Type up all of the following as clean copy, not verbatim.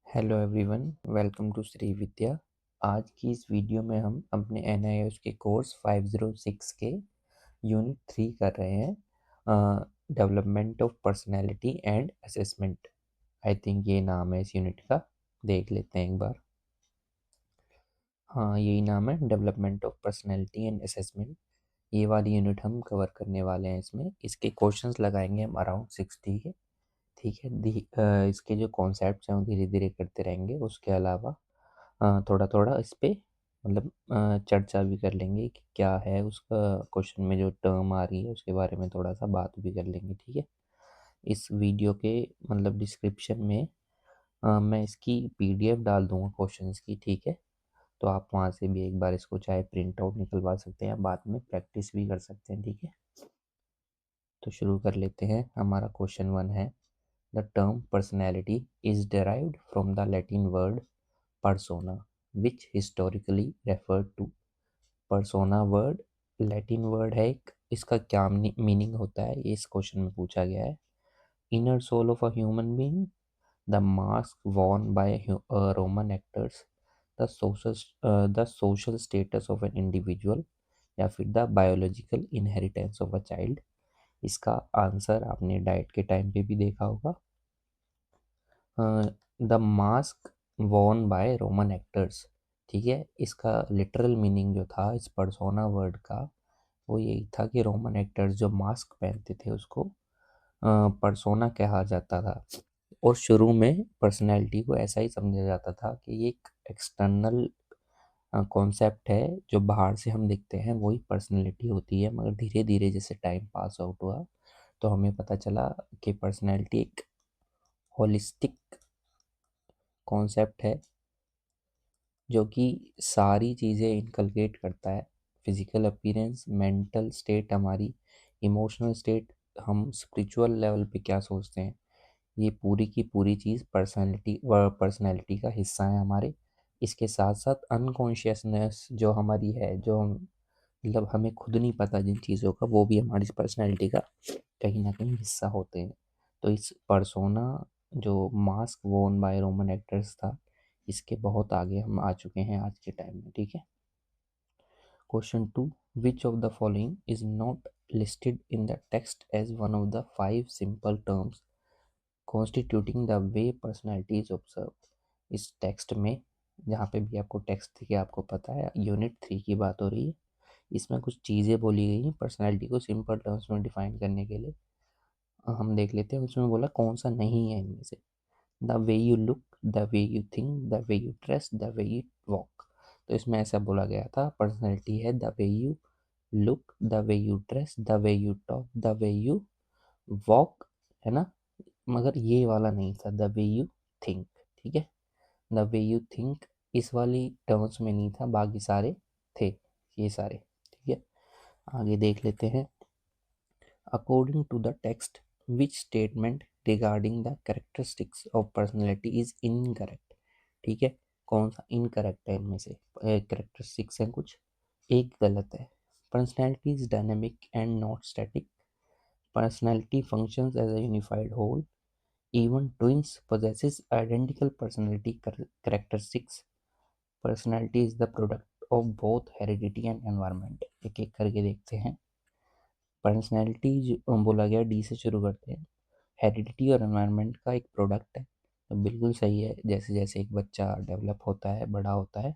Hello everyone, welcome to Shri Vidya. आज की इस वीडियो में हम अपने NIOS के कोर्स 506 के यूनिट 3 कर रहे हैं, development of personality and assessment. I think ये नाम है इस यूनिट का। देख लेते हैं एक बार। हाँ, यही नाम है, development of personality and assessment. ये वाली यूनिट हम कवर करने वाले हैं। इसके क्वेश्चंस लगाएंगे हम अराउंड 60 के। ठीक है। इसके जो कॉन्सेप्ट्स हैं वो धीरे धीरे करते रहेंगे। उसके अलावा थोड़ा थोड़ा इस पे मतलब चर्चा भी कर लेंगे कि क्या है उसका, क्वेश्चन में जो टर्म आ रही है उसके बारे में थोड़ा सा बात भी कर लेंगे। ठीक है। इस वीडियो के मतलब डिस्क्रिप्शन में मैं इसकी PDF डाल दूंगा क्वेश्चंस की। ठीक है। तो आप वहाँ से भी एक बार इसको चाहे प्रिंट आउट निकलवा सकते हैं या बाद में प्रैक्टिस भी कर सकते हैं। ठीक है। तो शुरू कर लेते हैं। हमारा क्वेश्चन 1 है, the term personality is derived from the Latin word persona, which historically referred to। persona word Latin word है एक। इसका क्या मीनिंग होता है ये इस क्वेश्चन में पूछा गया है। Inner soul of a human being, the mask worn by Roman actors, the social status of an individual, या फिर the biological inheritance of a child. इसका आंसर आपने डाइट के टाइम पे भी देखा होगा। The mask worn by Roman actors. ठीक है। इसका लिटरल मीनिंग जो था इस पर्सोना वर्ड का वो यही था कि रोमन एक्टर्स जो मास्क पहनते थे उसको पर्सोना कहा जाता था। और शुरू में पर्सनैलिटी को ऐसा ही समझा जाता था कि ये एक एक्सटर्नल कॉन्सेप्ट है, जो बाहर से हम देखते हैं वही पर्सनैलिटी होती है। मगर धीरे धीरे जैसे टाइम पास आउट हुआ तो हमें पता चला कि पर्सनैलिटी एक होलिस्टिक कॉन्सेप्ट है जो कि सारी चीज़ें इनकलकेट करता है। फिजिकल अपीयरेंस, मेंटल स्टेट, हमारी इमोशनल स्टेट, हम स्पिरिचुअल लेवल पे क्या सोचते हैं, ये पूरी की पूरी चीज़ पर्सनैलिटी का हिस्सा है हमारे। इसके साथ साथ अनकॉन्शियसनेस जो हमारी है, जो हम मतलब हमें खुद नहीं पता जिन चीज़ों का, वो भी हमारी पर्सनैलिटी का कहीं ना कहीं हिस्सा होते हैं। तो इस पर्सोना जो मास्क वोन बाय रोमन एक्टर्स था, इसके बहुत आगे हम आ चुके हैं आज के टाइम में। ठीक है। Question 2, which of the following is not listed in the text as one of the 5 simple terms constituting the way personality is observe. इस टेक्स्ट में, जहाँ पे भी आपको टेक्स्ट थी आपको पता है यूनिट 3 की बात हो रही है, इसमें कुछ चीज़ें बोली गई हैं पर्सनैलिटी को सिंपल टर्म्स में डिफाइन करने के लिए। हम देख लेते हैं उसमें बोला कौन सा नहीं है इनमें से। The way you look, the way you think, the way you dress, the way you walk. तो इसमें ऐसा बोला गया था पर्सनैलिटी है the way you look, the way you dress, the way you talk, the way you walk, है ना। मगर ये वाला नहीं था, द वे यू थिंक। ठीक है। द वे यू थिंक इस वाली टर्म्स में नहीं था, बाकी सारे थे, ये सारे। ठीक है। आगे देख लेते हैं। According to the text, which statement regarding the characteristics of personality is incorrect? ठीक है। कौन सा इनकरेक्ट है इनमें से? कैरेक्टरिस्टिक्स हैं कुछ, एक गलत है। Personality is dynamic and not static. Personality functions as a unified whole. Even twins possesses identical personality characteristics. Personality is the product of both heredity and environment. एक एक करके देखते हैं। पर्सनैलिटी जो बोला गया, डी से शुरू करते हैं। हेरिडिटी और एनवायरनमेंट का एक प्रोडक्ट है, तो बिल्कुल सही है। जैसे जैसे एक बच्चा डेवलप होता है, बड़ा होता है,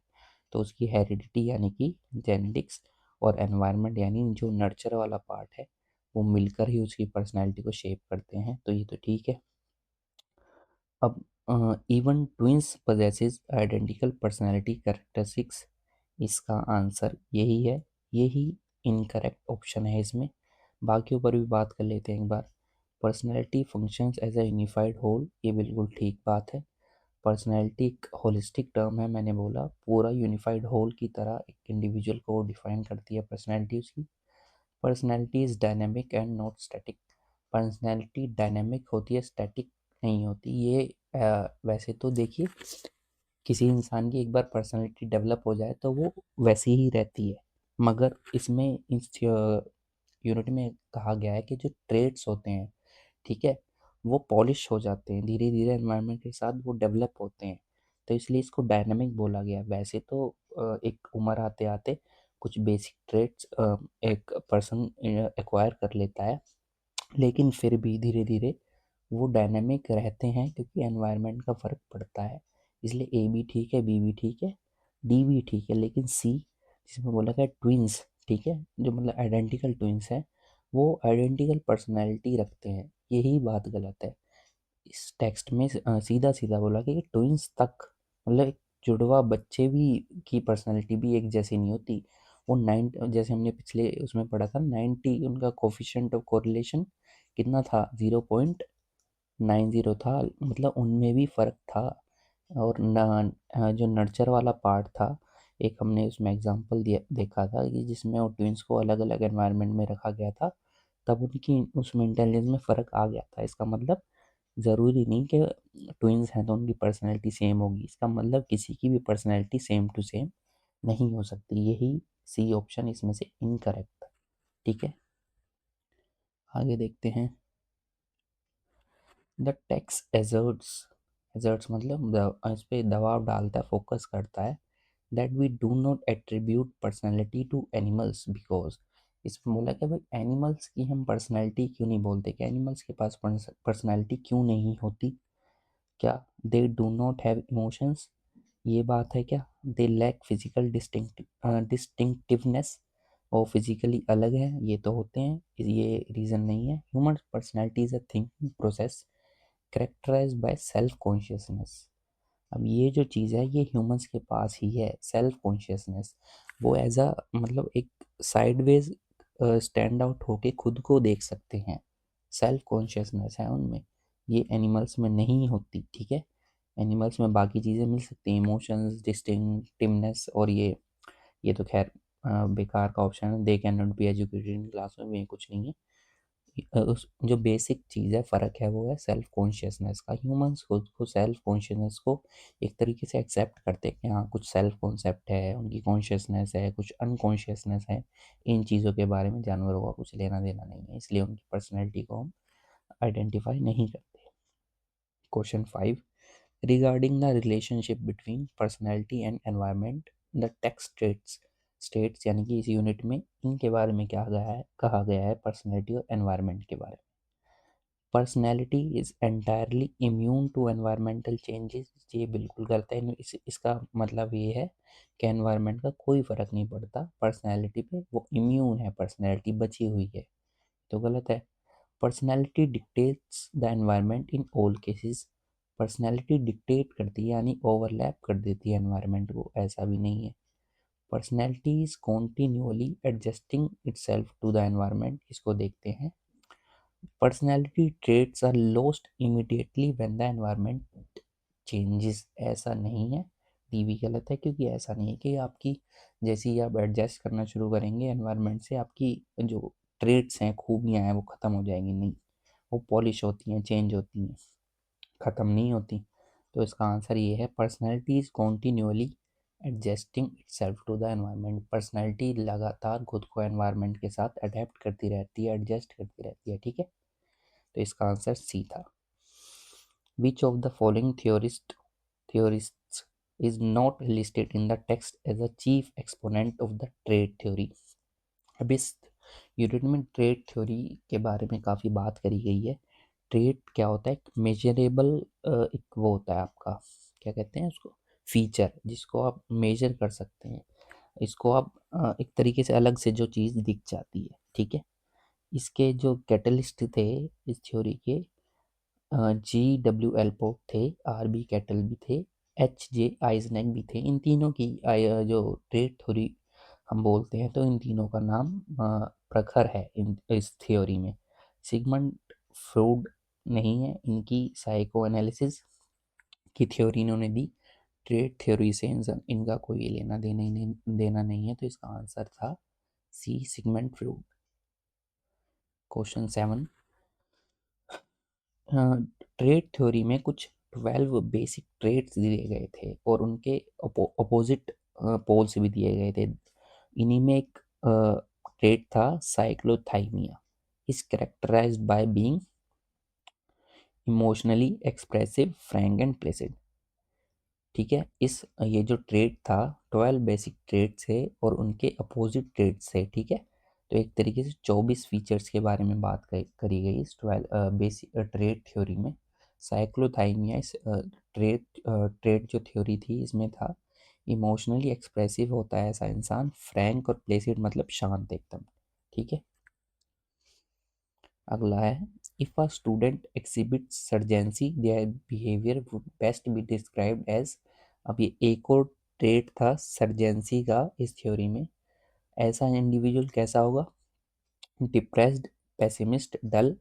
तो उसकी हेरिडिटी यानी कि जेनेटिक्स और एनवायरनमेंट यानी जो नर्चर वाला पार्ट है वो मिलकर ही उसकी पर्सनैलिटी को शेप करते हैं। तो ये तो ठीक है। अब even twins possesses identical personality characteristics, इसका आंसर यही है। यही इनकरेक्ट ऑप्शन है इसमें। बाकियों पर भी बात कर लेते हैं एक बार। Personality functions as a unified whole, ये बिल्कुल ठीक बात है। पर्सनैलिटी एक होलिस्टिक टर्म है, मैंने बोला पूरा यूनिफाइड होल की तरह एक इंडिविजुअल को डिफाइन करती है पर्सनैलिटी उसकी। Personality is dynamic and not static. Personality dynamic होती है, स्टैटिक नहीं होती। ये वैसे तो देखिए, किसी इंसान की एक बार पर्सनैलिटी डेवलप हो जाए तो वो वैसी ही रहती है। मगर इसमें इस यूनिट में कहा गया है कि जो ट्रेट्स होते हैं, ठीक है, वो पॉलिश हो जाते हैं, धीरे धीरे एनवायरनमेंट के साथ वो डेवलप होते हैं, तो इसलिए इसको डायनामिक बोला गया। वैसे तो एक उम्र आते आते कुछ बेसिक ट्रेट्स एक पर्सन एक्वायर कर लेता है, लेकिन फिर भी धीरे धीरे वो डायनामिक रहते हैं, क्योंकि एनवायरनमेंट का फ़र्क पड़ता है। इसलिए ए भी ठीक है, बी भी ठीक है, डी भी ठीक है, लेकिन सी जिसमें बोला गया ट्विंस, ठीक है, जो मतलब आइडेंटिकल ट्विंस है, वो आइडेंटिकल पर्सनैलिटी रखते हैं, यही बात गलत है। इस टेक्स्ट में सीधा सीधा बोला कि ट्विंस तक, मतलब एक जुड़वा बच्चे भी की पर्सनैलिटी भी एक जैसी नहीं होती। वो नाइन, जैसे हमने पिछले उसमें पढ़ा था, 90 उनका कोफिशिएंट ऑफ कोरिलेशन कितना था, 0.90 था, मतलब उनमें भी फ़र्क था। और जो नर्चर वाला पार्ट था, एक हमने उसमें एग्जांपल दिया देखा था कि जिसमें वो ट्विंस को अलग अलग एनवायरनमेंट में रखा गया था, तब उनकी उसमें इंटेलिजेंस में फ़र्क आ गया था। इसका मतलब ज़रूरी नहीं कि ट्विंस हैं तो उनकी पर्सनैलिटी सेम होगी, इसका मतलब किसी की भी पर्सनैलिटी सेम टू सेम नहीं हो सकती। यही सी ऑप्शन इसमें से इनकरेक्ट है, ठीक है। आगे देखते हैं। द टेक्स एजर्ट्स मतलब इस पे दबाव डालता है, फोकस करता है, that we do not attribute personality to animals because, इसमें बोला कि भाई एनिमल्स की हम पर्सनैलिटी क्यों नहीं बोलते, कि एनिमल्स के पास पर्सनैलिटी क्यों नहीं होती, क्या they do not have emotions, ये बात है क्या, दे लैक फिजिकल डिस्टिंक्टिवनेस, और फिजिकली अलग है, ये तो होते हैं, ये रीज़न नहीं है। Human personality is a thinking process characterised by self consciousness. अब ये जो चीज़ है ये ह्यूमंस के पास ही है, सेल्फ कॉन्शियसनेस। वो एज अ मतलब एक साइडवेज स्टैंड आउट होके खुद को देख सकते हैं, सेल्फ कॉन्शियसनेस है उनमें, ये एनिमल्स में नहीं होती, ठीक है। एनिमल्स में बाकी चीज़ें मिल सकती हैं, इमोशंस, डिस्टिंक्टिवनेस, और ये तो खैर बेकार का ऑप्शन है, they can not be educated in classroom, ये कुछ नहीं है। उस जो बेसिक चीज़ है, फ़र्क है, वो है सेल्फ कॉन्शियसनेस का। ह्यूमंस खुद को सेल्फ कॉन्शियसनेस को एक तरीके से एक्सेप्ट करते हैं कि हाँ कुछ सेल्फ कॉन्सेप्ट है, उनकी कॉन्शियसनेस है, कुछ अनकॉन्शियसनेस है। इन चीज़ों के बारे में जानवरों का कुछ लेना देना नहीं है, इसलिए उनकी पर्सनैलिटी को हम आइडेंटिफाई नहीं करते। Question 5, regarding the relationship between personality and environment, the text states यानी कि इस यूनिट में इनके बारे में क्या कहा गया है पर्सनैलिटी और एनवायरनमेंट के बारे में। Personality is entirely immune to environmental changes, ये बिल्कुल गलत है। इसका मतलब ये है कि एनवायरनमेंट का कोई फ़र्क नहीं पड़ता पर्सनैलिटी पे, वो इम्यून है, पर्सनैलिटी बची हुई है, तो गलत है। Personality dictates the environment in all cases, personality dictate करती है यानी ओवरलैप कर देती है एनवायरनमेंट को, ऐसा भी नहीं है। Personality is continually adjusting itself to the environment, इसको देखते हैं। Personality traits are lost immediately when the environment changes, ऐसा नहीं है, डी भी गलत है, क्योंकि ऐसा नहीं है कि आपकी जैसे ही आप एडजस्ट करना शुरू करेंगे एनवायरनमेंट से, आपकी जो ट्रेट्स हैं, खूबियाँ हैं, वो ख़त्म हो जाएंगी, नहीं, वो पॉलिश होती हैं, चेंज होती हैं, ख़त्म नहीं होती। तो इसका आंसर ये है, personality is continually adjusting itself to the environment, personality लगातार खुद को एनवायरनमेंट के साथ अडेप्ट करती रहती है, एडजस्ट करती रहती है, ठीक है। तो इसका आंसर सी था। विच of the following theorists is not listed in the text as a chief exponent of the trade theory। अब इस यूनिट में ट्रेड थ्योरी के बारे में काफ़ी बात करी गई है। ट्रेड क्या होता है, एक मेजरेबल, एक वो होता है आपका, क्या कहते हैं उसको, फीचर, जिसको आप मेजर कर सकते हैं, इसको आप एक तरीके से अलग से जो चीज़ दिख जाती है, ठीक है। इसके जो कैटलिस्ट थे इस थ्योरी के, GW एल्पोर्ट थे, RB कैटल भी थे, HJ आइजनैक भी थे। इन तीनों की जो ट्रेड थ्योरी हम बोलते हैं, तो इन तीनों का नाम प्रखर है इस थ्योरी में। सिगमंड फ्रूड नहीं है, इनकी साइको एनालिसिस की थ्योरी इन्होंने दी। ट्रेड थ्योरी से इनका कोई लेना देना नहीं है, तो इसका आंसर था C, Sigmund Freud. Question 7, trait theory में कुछ 12 बेसिक ट्रेड्स दिए गए थे और उनके अपोजिट पोल्स भी दिए गए थे। इन्हीं में एक ट्रेड था cyclothymia, is characterized by being emotionally expressive, frank and pleasant. ठीक है, इस ये जो ट्रेट था 12 बेसिक ट्रेट्स है और उनके अपोजिट ट्रेट्स है। ठीक है, तो एक तरीके से 24 फीचर्स के बारे में बात करी गई इस 12 बेसिक ट्रेट थ्योरी में। साइक्लोथाइमिया इस ट्रेट जो थ्योरी थी इसमें था इमोशनली एक्सप्रेसिव होता है ऐसा इंसान, फ्रैंक और प्लेसिड मतलब शांत एकदम। ठीक है, अगला है if a student exhibits सर्जेंसी their behavior would best be described as। अब ये एक और ट्रेट था सर्जेंसी का इस थ्योरी में। ऐसा इंडिविजुअल कैसा होगा? Depressed, pessimist, dull,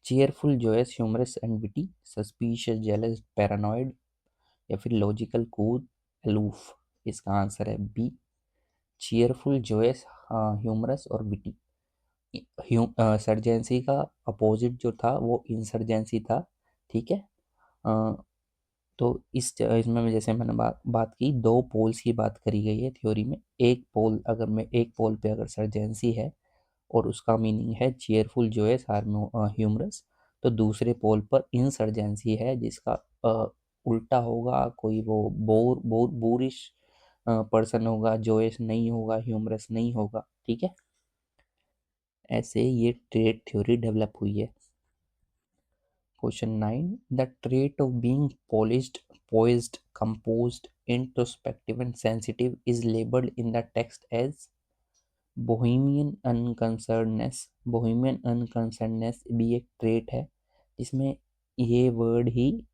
cheerful, joyous, humorous and witty, suspicious, jealous, paranoid, या फिर लॉजिकल, कूल, अलूफ। इसका आंसर है बी, चीयरफुल, जोयस, ह्यूमरस और विटी। सर्जेंसी का अपोजिट जो था वो इंसर्जेंसी था। ठीक है, अ, तो इसमें जैसे मैंने बात की, दो पोल्स की बात करी गई है थ्योरी में। एक पोल अगर मैं एक पोल पे अगर सर्जेंसी है और उसका मीनिंग है चीयरफुल, जोयस, ह्यूमरस, तो दूसरे पोल पर इंसर्जेंसी है जिसका उल्टा होगा, कोई वो बोरिश पर्सन होगा, जोयस नहीं होगा, ह्यूमरस नहीं होगा। ठीक है, ऐसे ये ट्रेट थ्योरी डेवलप हुई है। Question 9, the trait of being polished, poised, composed, introspective and sensitive is labeled in the text as bohemian unconcernedness. Bohemian unconcernedness भी एक ट्रेट है, इसमें ये वर्ड ही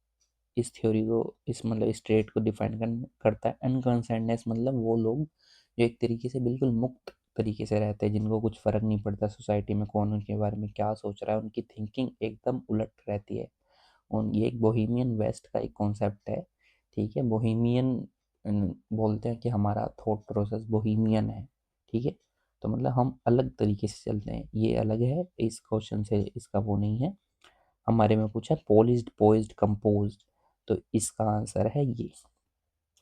इस थ्योरी को, इस मतलब इस ट्रेट को डिफाइन करता है। अनकंसर्ननेस मतलब वो लोग जो एक तरीके से बिल्कुल मुक्त तरीके से रहते हैं, जिनको कुछ फर्क नहीं पड़ता सोसाइटी में कौन उनके बारे में क्या सोच रहा है, उनकी थिंकिंग एकदम उलट रहती है। ये एक बोहेमियन वेस्ट का एक कॉन्सेप्ट है। ठीक है, बोहेमियन बोलते हैं कि हमारा थॉट प्रोसेस बोहेमियन है। ठीक है, तो मतलब हम अलग तरीके से चलते हैं, ये अलग है इस क्वेश्चन से, इसका वो नहीं है। हमारे में पूछा पॉलिश्ड, पोइज्ड, कंपोज्ड, तो इसका आंसर है ये।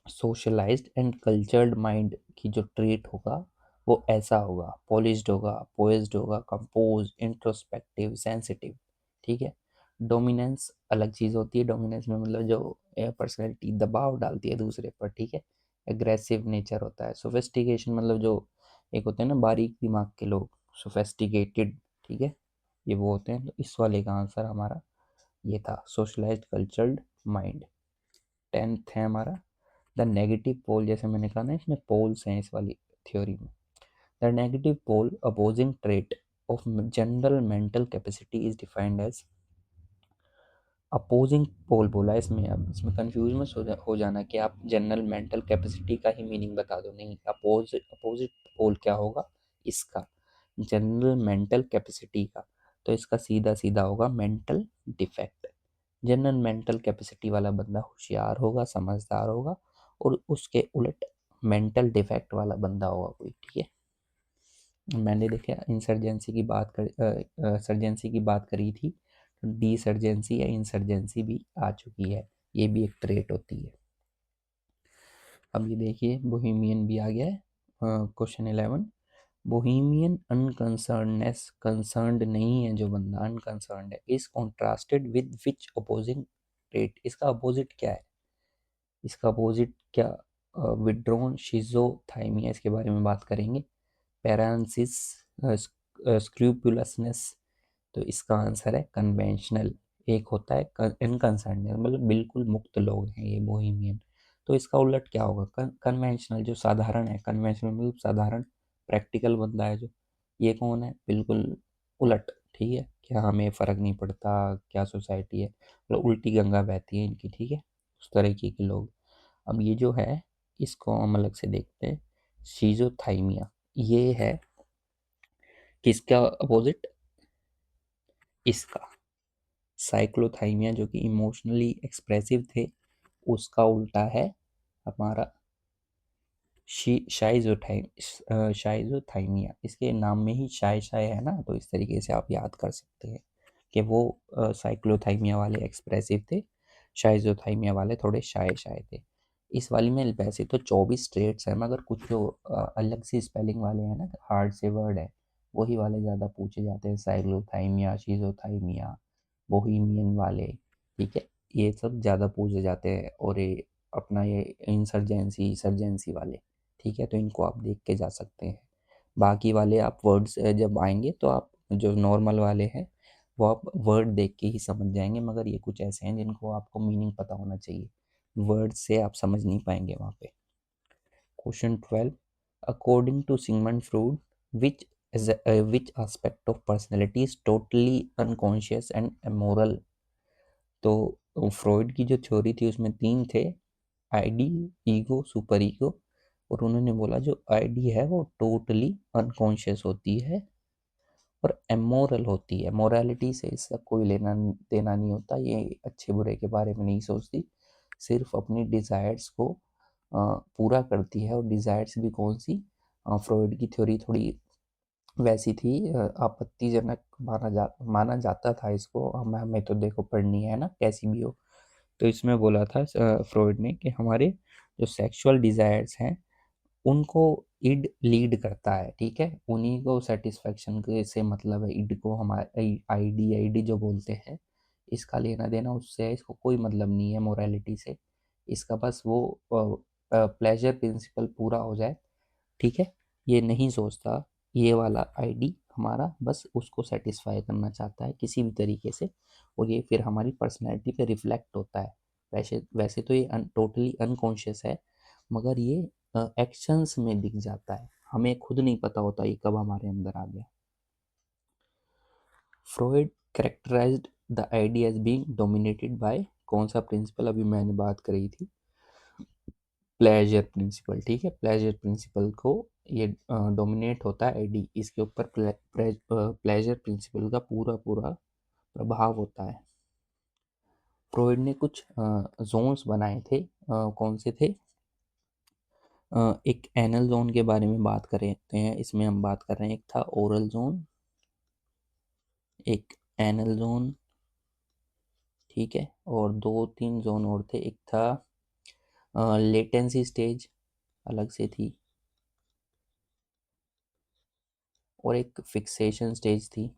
सोशलाइज्ड एंड कल्चर्ड माइंड की जो ट्रेट होगा वो ऐसा होगा, पॉलिश्ड होगा, पोइज्ड होगा, कंपोज, इंट्रोस्पेक्टिव, सेंसिटिव। ठीक है, डोमिनेंस अलग चीज़ होती है। डोमिनेंस में मतलब जो पर्सनैलिटी दबाव डालती है दूसरे पर। ठीक है, एग्रेसिव नेचर होता है। सोफिस्टिकेशन मतलब जो एक होते हैं ना बारीक दिमाग के लोग, सोफेस्टिकेटेड। ठीक है, ये वो होते हैं। तो इस वाले का आंसर हमारा ये था, सोशलाइज्ड कल्चर्ड माइंड। 10th है हमारा द नेगेटिव पोल। जैसे मैंने कहा ना इसमें पोल्स हैं इस वाली थ्योरी में। The negative pole opposing trait of general mental capacity is defined as. Opposing pole बोला है इसमें, अब इसमें कंफ्यूज मत हो जाना कि आप जनरल मेंटल कैपेसिटी का ही मीनिंग बता दो, नहीं। अपोजिट पोल क्या होगा इसका, जनरल मेंटल कैपेसिटी का, तो इसका सीधा सीधा होगा mental defect. General mental capacity वाला बंदा होशियार होगा, समझदार होगा, और उसके उलट मेंटल डिफेक्ट वाला बंदा होगा कोई। ठीक है, मैंने देखा इंसर्जेंसी की बात कर सर्जेंसी की बात करी थी, डी सर्जेंसी या इंसर्जेंसी भी आ चुकी है, ये भी एक ट्रेट होती है। अब ये देखिए बोहेमियन भी आ गया है। क्वेश्चन 11, बोहेमियन अनकंसर्ननेस, कंसर्न्ड नहीं है जो बंदा, अनकंसर्न्ड है, is contrasted with which opposing trait. इसका अपोजिट क्या है? इसका अपोजिट क्या? विड्रोन, शिजोथाइमिया, इसके बारे में बात करेंगे। पैरांसिस, स्क्रूपुलसनेस, तो इसका आंसर है कन्वेंशनल। एक होता है इनकंसर्न, मतलब बिल्कुल मुक्त लोग हैं ये बोहेमियन, तो इसका उलट क्या होगा? कन्वेंशनल, जो साधारण है। कन्वेंशनल मतलब साधारण, प्रैक्टिकल बंदा है जो, ये कौन है? बिल्कुल उलट। ठीक है, क्या हमें फ़र्क नहीं पड़ता क्या सोसाइटी है, मतलब उल्टी गंगा बहती है इनकी। ठीक है, उस तरीके के लोग। अब ये जो है इसको हम अलग से देखते हैं। शीजोथाइमिया ये है किसका अपोजिट? इसका। साइक्लोथाइमिया जो कि इमोशनली एक्सप्रेसिव थे, उसका उल्टा है हमारा शाइजोथाइमिया। इसके नाम में ही शाय शाय है ना, तो इस तरीके से आप याद कर सकते हैं कि वो साइक्लोथाइमिया वाले एक्सप्रेसिव थे, शाइजोथाइमिया वाले थोड़े शाय शाय थे। इस वाली में वैसे तो 24 ट्रेट्स हैं, मगर कुछ जो अलग से स्पेलिंग वाले हैं ना, हार्ड से वर्ड है, वही वाले ज़्यादा पूछे जाते हैं। साइक्लोथाइमिया, शिजोथाइमिया, बोहीमियन वाले, ठीक है, ये सब ज़्यादा पूछे जाते हैं, और ये अपना ये इंसर्जेंसी सर्जेंसी वाले, ठीक है, तो इनको आप देख के जा सकते हैं। बाकी वाले आप वर्ड्स जब आएंगे तो आप जो नॉर्मल वाले हैं वो आप वर्ड देख के ही समझ जाएंगे, मगर ये कुछ ऐसे हैं जिनको आपको मीनिंग पता होना चाहिए, वर्ड से आप समझ नहीं पाएंगे वहाँ पे। Question 12, according to Sigmund Freud which which aspect of personality is totally unconscious and immoral? तो फ्रॉइड की जो थ्योरी थी उसमें 3 थे, आईडी, ईगो, सुपर ईगो, और उन्होंने बोला जो आईडी है वो टोटली अनकॉन्शियस होती है और एमोरल होती है, मोरालिटी से इसका कोई लेना देना नहीं होता, ये अच्छे बुरे के बारे में नहीं सोचती, सिर्फ अपनी डिज़ायर्स को पूरा करती है। और डिज़ायर्स भी कौन सी, फ्रॉइड की थ्योरी थोड़ी वैसी थी, आपत्तिजनक माना जाता था इसको, हमें तो देखो पढ़नी है ना कैसी भी हो। तो इसमें बोला था फ्रॉइड ने कि हमारे जो सेक्सुअल डिज़ायर्स हैं उनको इड लीड करता है, ठीक है, उन्हीं को सेटिस्फेक्शन के से मतलब है, इड को हमारे आईडी आईडी जो बोलते हैं, इसका लेना देना उससे है, इसको कोई मतलब नहीं है मोरालिटी से, इसका बस वो प्लेजर प्रिंसिपल पूरा हो जाए, ठीक है, ये नहीं सोचता, ये वाला आईडी हमारा बस उसको सेटिस्फाई करना चाहता है किसी भी तरीके से, और ये फिर हमारी पर्सनैलिटी पे रिफ्लेक्ट होता है। वैसे वैसे तो ये टोटली अनकॉन्शियस है, मगर ये एक्शंस में दिख जाता है, हमें खुद नहीं पता होता ये कब हमारे अंदर आ गया। Freud characterized the idea as being dominated by कौन सा प्रिंसिपल, अभी मैंने बात करी थी, प्लेजर प्रिंसिपल, ठीक है, प्लेजर प्रिंसिपल को ये डोमिनेट होता है आईडी, इसके ऊपर प्लेजर प्रिंसिपल का पूरा पूरा प्रभाव होता है। फ्रॉइड ने कुछ जोन्स बनाए थे, कौन से थे, एक एनल जोन के बारे में बात करते हैं, इसमें हम बात कर रहे हैं, एक था ओरल जोन, एक एनल जोन, ठीक है, और 2-3 जोन और थे, एक था लेटेंसी स्टेज अलग से थी, और एक फिक्सेशन स्टेज थी,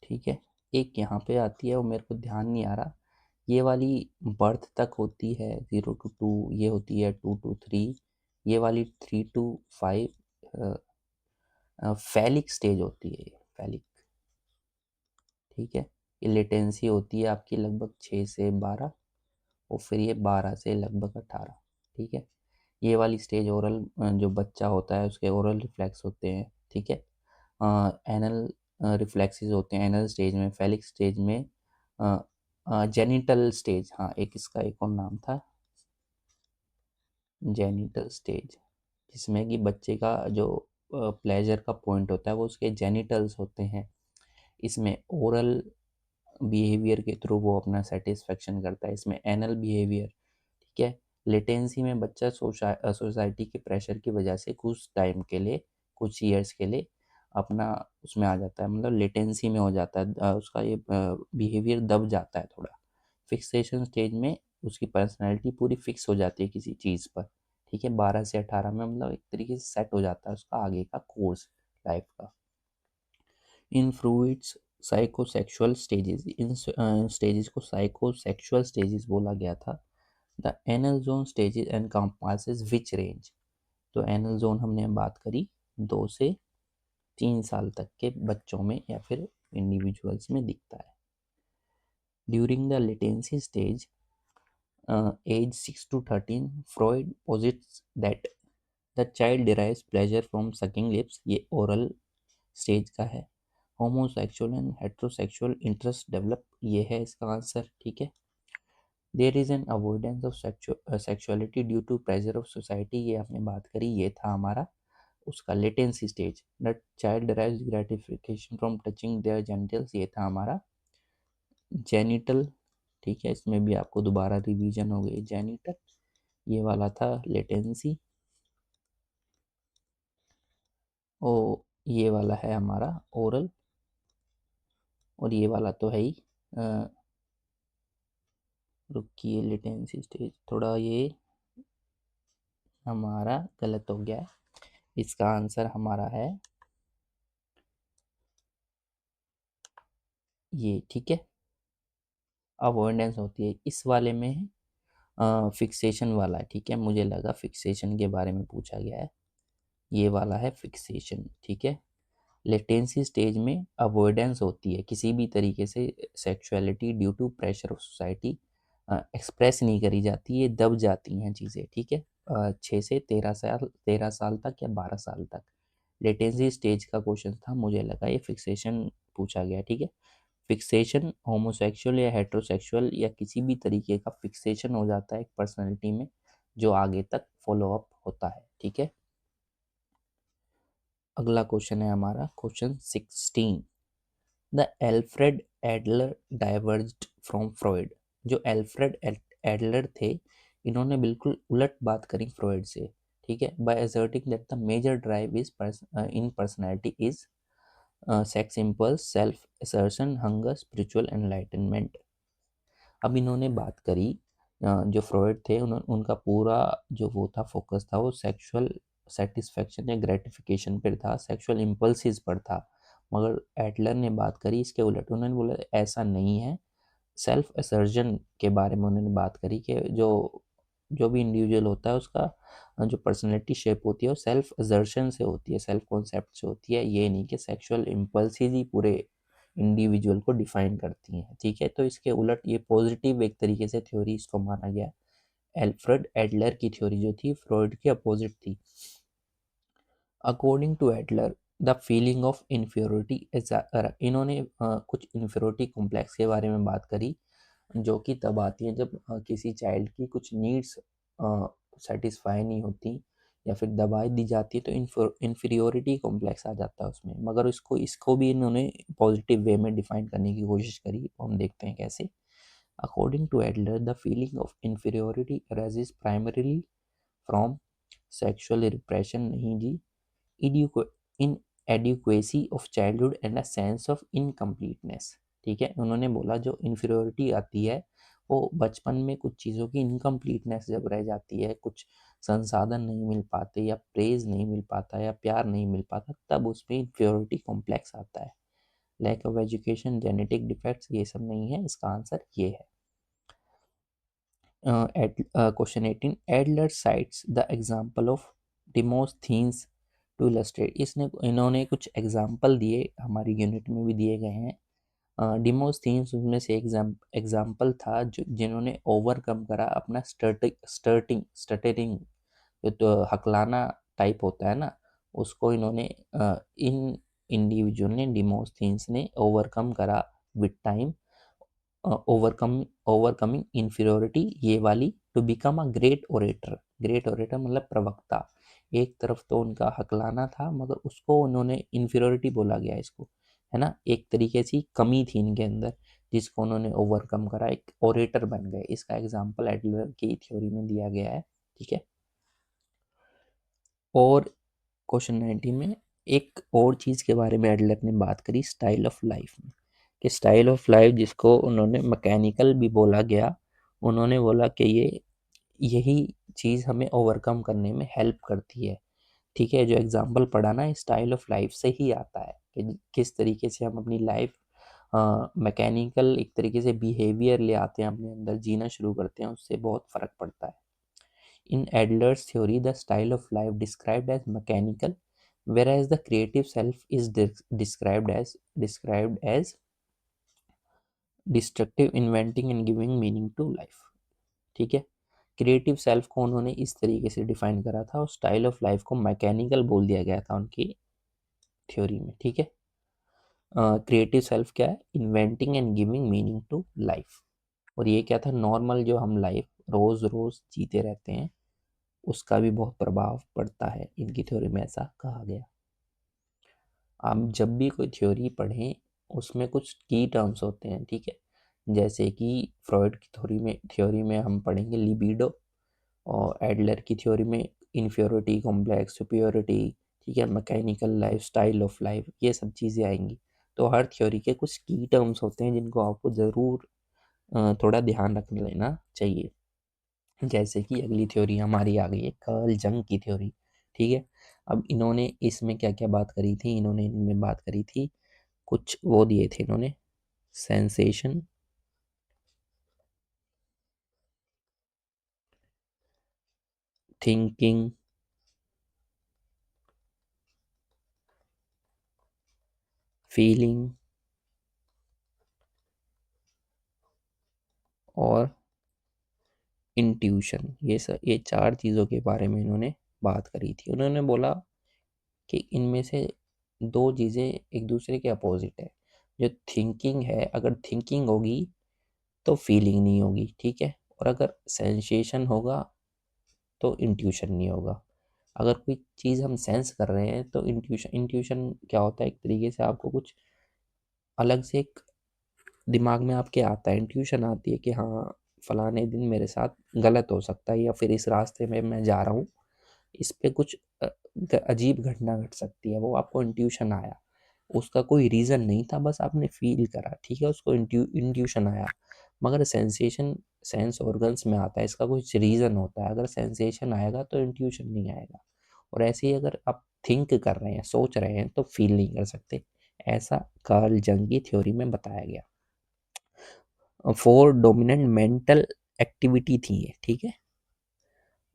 ठीक है, एक यहाँ पे आती है वो मेरे को ध्यान नहीं आ रहा, ये वाली बर्थ तक होती है 0 to 2, ये होती है 2 to 3, ये वाली 3 to 5 फैलिक स्टेज होती है, फैलिक, ठीक है, ये लेटेंसी होती है आपकी लगभग 6 से 12, और फिर ये 12 से लगभग 18, ठीक है, ये वाली स्टेज ओरल, जो बच्चा होता है उसके ओरल रिफ्लेक्स होते हैं, ठीक है, एनल रिफ्लेक्सेस होते हैं एनल स्टेज में, फेलिक स्टेज में जेनिटल स्टेज, हाँ एक इसका एक और नाम था जेनिटल स्टेज, जिसमें कि बच्चे का जो प्लेजर का पॉइंट होता है वो उसके जेनिटल्स होते हैं, इसमें ओरल बिहेवियर के थ्रू वो अपना सेटिस्फेक्शन करता है, इसमें एनल बिहेवियर, ठीक है, लेटेंसी में बच्चा सोसाइटी के प्रेशर की वजह से कुछ टाइम के लिए, कुछ ईयर्स के लिए अपना उसमें आ जाता है, मतलब लेटेंसी में हो जाता है, उसका ये बिहेवियर दब जाता है थोड़ा। फिक्सेशन स्टेज में उसकी पर्सनैलिटी पूरी फिक्स हो जाती है किसी चीज़ पर, ठीक है, 12 से 18 में मतलब एक तरीके से सेट हो जाता है उसका आगे का कोर्स लाइफ का। इन फ्रूइड्स साइकोसेक्सुअल स्टेजेस, इन स्टेजेस को साइकोसेक्सुअल स्टेजेस बोला गया था। The anal zone stages encompasses which range, तो एनल जोन हमने बात करी 2 से 3 साल तक के बच्चों में या फिर इंडिविजुअल्स में दिखता है। During the latency stage age 6 to 13, Freud posits that the child derives pleasure from sucking lips, ये ओरल स्टेज का है। Homosexual and heterosexual interest develop, ये है इसका आंसर, ठीक है। There is an avoidance of sexuality due to pressure of society, ये आपने बात करी, ये था हमारा उसका latency stage. The child derives gratification from touching their genitals, ये था हमारा जेनिटल, ठीक है, इसमें भी आपको दोबारा रिवीजन हो गई, जेनिटल ये वाला था लेटेंसी, और ये वाला है हमारा ओरल, और ये वाला तो है ही, रुकिए, लेटेंसी स्टेज थोड़ा ये हमारा गलत हो गया है, इसका आंसर हमारा है ये, ठीक है, अवॉइडेंस होती है। इस वाले में फिक्सेशन वाला है, ठीक है, मुझे लगा फिक्सेशन के बारे में पूछा गया है। ये वाला है फिक्सेशन, ठीक है। लेटेंसी स्टेज में अवॉइडेंस होती है, किसी भी तरीके से sexuality due to pressure of society express नहीं करी जाती, ये दब जाती हैं चीज़ें, ठीक है। 6 से 13 साल, 13 साल तक या 12 साल तक लेटेंसी स्टेज का क्वेश्चन था, मुझे लगा ये फिक्सेशन पूछा गया, ठीक है। फिक्सेशन होमोसेक्सुअल या हेट्रोसेक्सुअल या किसी भी तरीके का फिक्सेशन हो जाता है एक पर्सनैलिटी में जो आगे तक फॉलो अप होता है, ठीक है। अगला क्वेश्चन है हमारा question 16। The Alfred Adler diverged from Freud. जो एल्फ्रेड एडलर थे, इन्होंने बिल्कुल उलट बात करी फ्रॉइड से, ठीक है, by asserting that the major drive is in personality is sex impulse, self assertion, hunger, spiritual enlightenment. अब इन्होंने बात करी जो फ्रॉइड थे उनका पूरा जो वो था फोकस था वो सेक्सुअल सेटिस्फेक्शन या ग्रेटिफिकेशन पर था, सेक्सुअल इम्पल्सिस पर था। मगर एडलर ने बात करी इसके उलट, उन्होंने बोला ऐसा नहीं है। सेल्फ असर्जन के बारे में उन्होंने बात करी कि जो जो भी इंडिविजुअल होता है उसका जो पर्सनैलिटी शेप होती है वो सेल्फ असर्शन से होती है, सेल्फ कॉन्सेप्ट से होती है, ये नहीं कि सेक्सुअल इम्पल्सिस ही पूरे इंडिविजुअल को डिफाइन करती हैं, ठीक है। तो इसके उलट ये पॉजिटिव एक तरीके से थ्योरी इसको माना गया। एल्फ्रेड एडलर की थ्योरी जो थी फ्रॉइड की अपोजिट थी। According to Adler the feeling of inferiority, इन्होंने कुछ इन्फ्योरिटी कॉम्प्लेक्स के बारे में बात करी जो कि तब आती है जब किसी चाइल्ड की कुछ नीड्स सेटिस्फाई नहीं होती या फिर दवाई दी जाती है तो इन्फीरियोरिटी कॉम्प्लेक्स आ जाता है उसमें। मगर इसको इसको भी इन्होंने पॉजिटिव वे में डिफाइन करने की कोशिश करी, हम देखते हैं कैसे। According to Adler the feeling of inferiority arises primarily from sexual repression, नहीं जी, inadequacy of childhood and a sense of incompleteness, ठीक है। उन्होंने बोला जो इन्फीरियोरिटी आती है वो बचपन में कुछ चीज़ों की इनकम्प्लीटनेस जब रह जाती है, कुछ संसाधन नहीं मिल पाते या प्रेज नहीं मिल पाता या प्यार नहीं मिल पाता, तब उसमें इन्फीरियोरिटी कॉम्प्लेक्स आता है। Lack of education, genetic defects, ये सब नहीं है, इसका आंसर ये है। Question 18। Adler cites the example of Demosthenes to illustrate. इन्होंने कुछ एग्जाम्पल दिए, हमारी यूनिट में भी दिए गए हैं। डिमोस्थीन्स उनमें से एग्जाम्पल था जो जिन्होंने ओवरकम करा अपना स्टटरिंग, तो हकलाना टाइप होता है ना, उसको इन्होंने इन इंडिविजुअल ने डिमोस्थीन्स ने ओवरकम करा विद टाइम, ओवरकमिंग इन्फीरियोरिटी ये वाली, to become a great orator. Great orator मतलब प्रवक्ता। एक तरफ तो उनका हकलाना था मगर उसको उन्होंने इन्फीरियोरिटी बोला गया इसको, है ना, एक तरीके से कमी थी इनके अंदर जिसको उन्होंने ओवरकम करा, एक ओरेटर बन गए। इसका एग्जाम्पल एडलर की थ्योरी में दिया गया है, ठीक है। और क्वेश्चन 19 में एक और चीज़ के बारे में एडलर ने बात करी स्टाइल ऑफ लाइफ में, कि स्टाइल ऑफ लाइफ जिसको उन्होंने मैकेनिकल भी बोला गया, उन्होंने बोला कि ये यही चीज़ हमें ओवरकम करने में हेल्प करती है, ठीक है। जो एग्जांपल पढ़ा ना स्टाइल ऑफ लाइफ से ही आता है कि किस तरीके से हम अपनी लाइफ मैकेनिकल एक तरीके से बिहेवियर ले आते हैं अपने अंदर, जीना शुरू करते हैं, उससे बहुत फ़र्क पड़ता है। In Adler's theory, the style of life described as mechanical, whereas the creative self is described as destructive, inventing and giving meaning to life, ठीक है। क्रिएटिव सेल्फ को उन्होंने इस तरीके से डिफाइन करा था और स्टाइल ऑफ लाइफ को मैकेनिकल बोल दिया गया था उनकी थ्योरी में, ठीक है। क्रिएटिव सेल्फ क्या है? Inventing and giving meaning to life. और ये क्या था? नॉर्मल जो हम लाइफ रोज रोज जीते रहते हैं उसका भी बहुत प्रभाव पड़ता है, इनकी थ्योरी में ऐसा कहा गया। आप जब भी कोई थ्योरी पढ़ें उसमें कुछ की टर्म्स होते हैं, ठीक है। जैसे कि फ्रॉइड की थ्योरी में हम पढ़ेंगे लिबिडो, और एडलर की थ्योरी में इन्फ्योरिटी कॉम्प्लेक्स, सुपियोरिटी, ठीक है, mechanical life, style of life, ये सब चीज़ें आएंगी। तो हर थ्योरी के कुछ की टर्म्स होते हैं जिनको आपको ज़रूर थोड़ा ध्यान रख लेना चाहिए। जैसे कि अगली थ्योरी हमारी आ गई है कार्ल जंग की थ्योरी, ठीक है। अब इन्होंने इसमें क्या क्या बात करी थी? इन्होंने इनमें बात करी थी, कुछ वो दिए थे इन्होंने सेंसेशन, थिंकिंग, फीलिंग और इंट्यूशन। ये चार चीज़ों के बारे में इन्होंने बात करी थी। उन्होंने बोला कि इनमें से दो चीज़ें एक दूसरे के अपोजिट है। जो थिंकिंग है, अगर थिंकिंग होगी तो फीलिंग नहीं होगी, ठीक है, और अगर सेंसेशन होगा तो इंट्यूशन नहीं होगा। अगर कोई चीज़ हम सेंस कर रहे हैं तो इंट्यूशन क्या होता है, एक तरीके से आपको कुछ अलग से एक दिमाग में आपके आता है, इंट्यूशन आती है कि हाँ फलाने दिन मेरे साथ गलत हो सकता है, या फिर इस रास्ते में मैं जा रहा हूँ, इस पे कुछ अजीब घटना घट सकती है, वो आपको इंट्यूशन आया। उसका कोई रीज़न नहीं था, बस आपने फील करा, ठीक है, उसको इंट्यूशन आया। मगर सेंसेशन सेंस ऑर्गन्स में आता है, इसका कुछ रीज़न होता है। अगर सेंसेशन आएगा तो इंट्यूशन नहीं आएगा। और ऐसे ही अगर आप थिंक कर रहे हैं, सोच रहे हैं, तो फील नहीं कर सकते। ऐसा कार्ल जंग की थ्योरी में बताया गया। 4 डोमिनेंट मेंटल एक्टिविटी थी ये, ठीक है।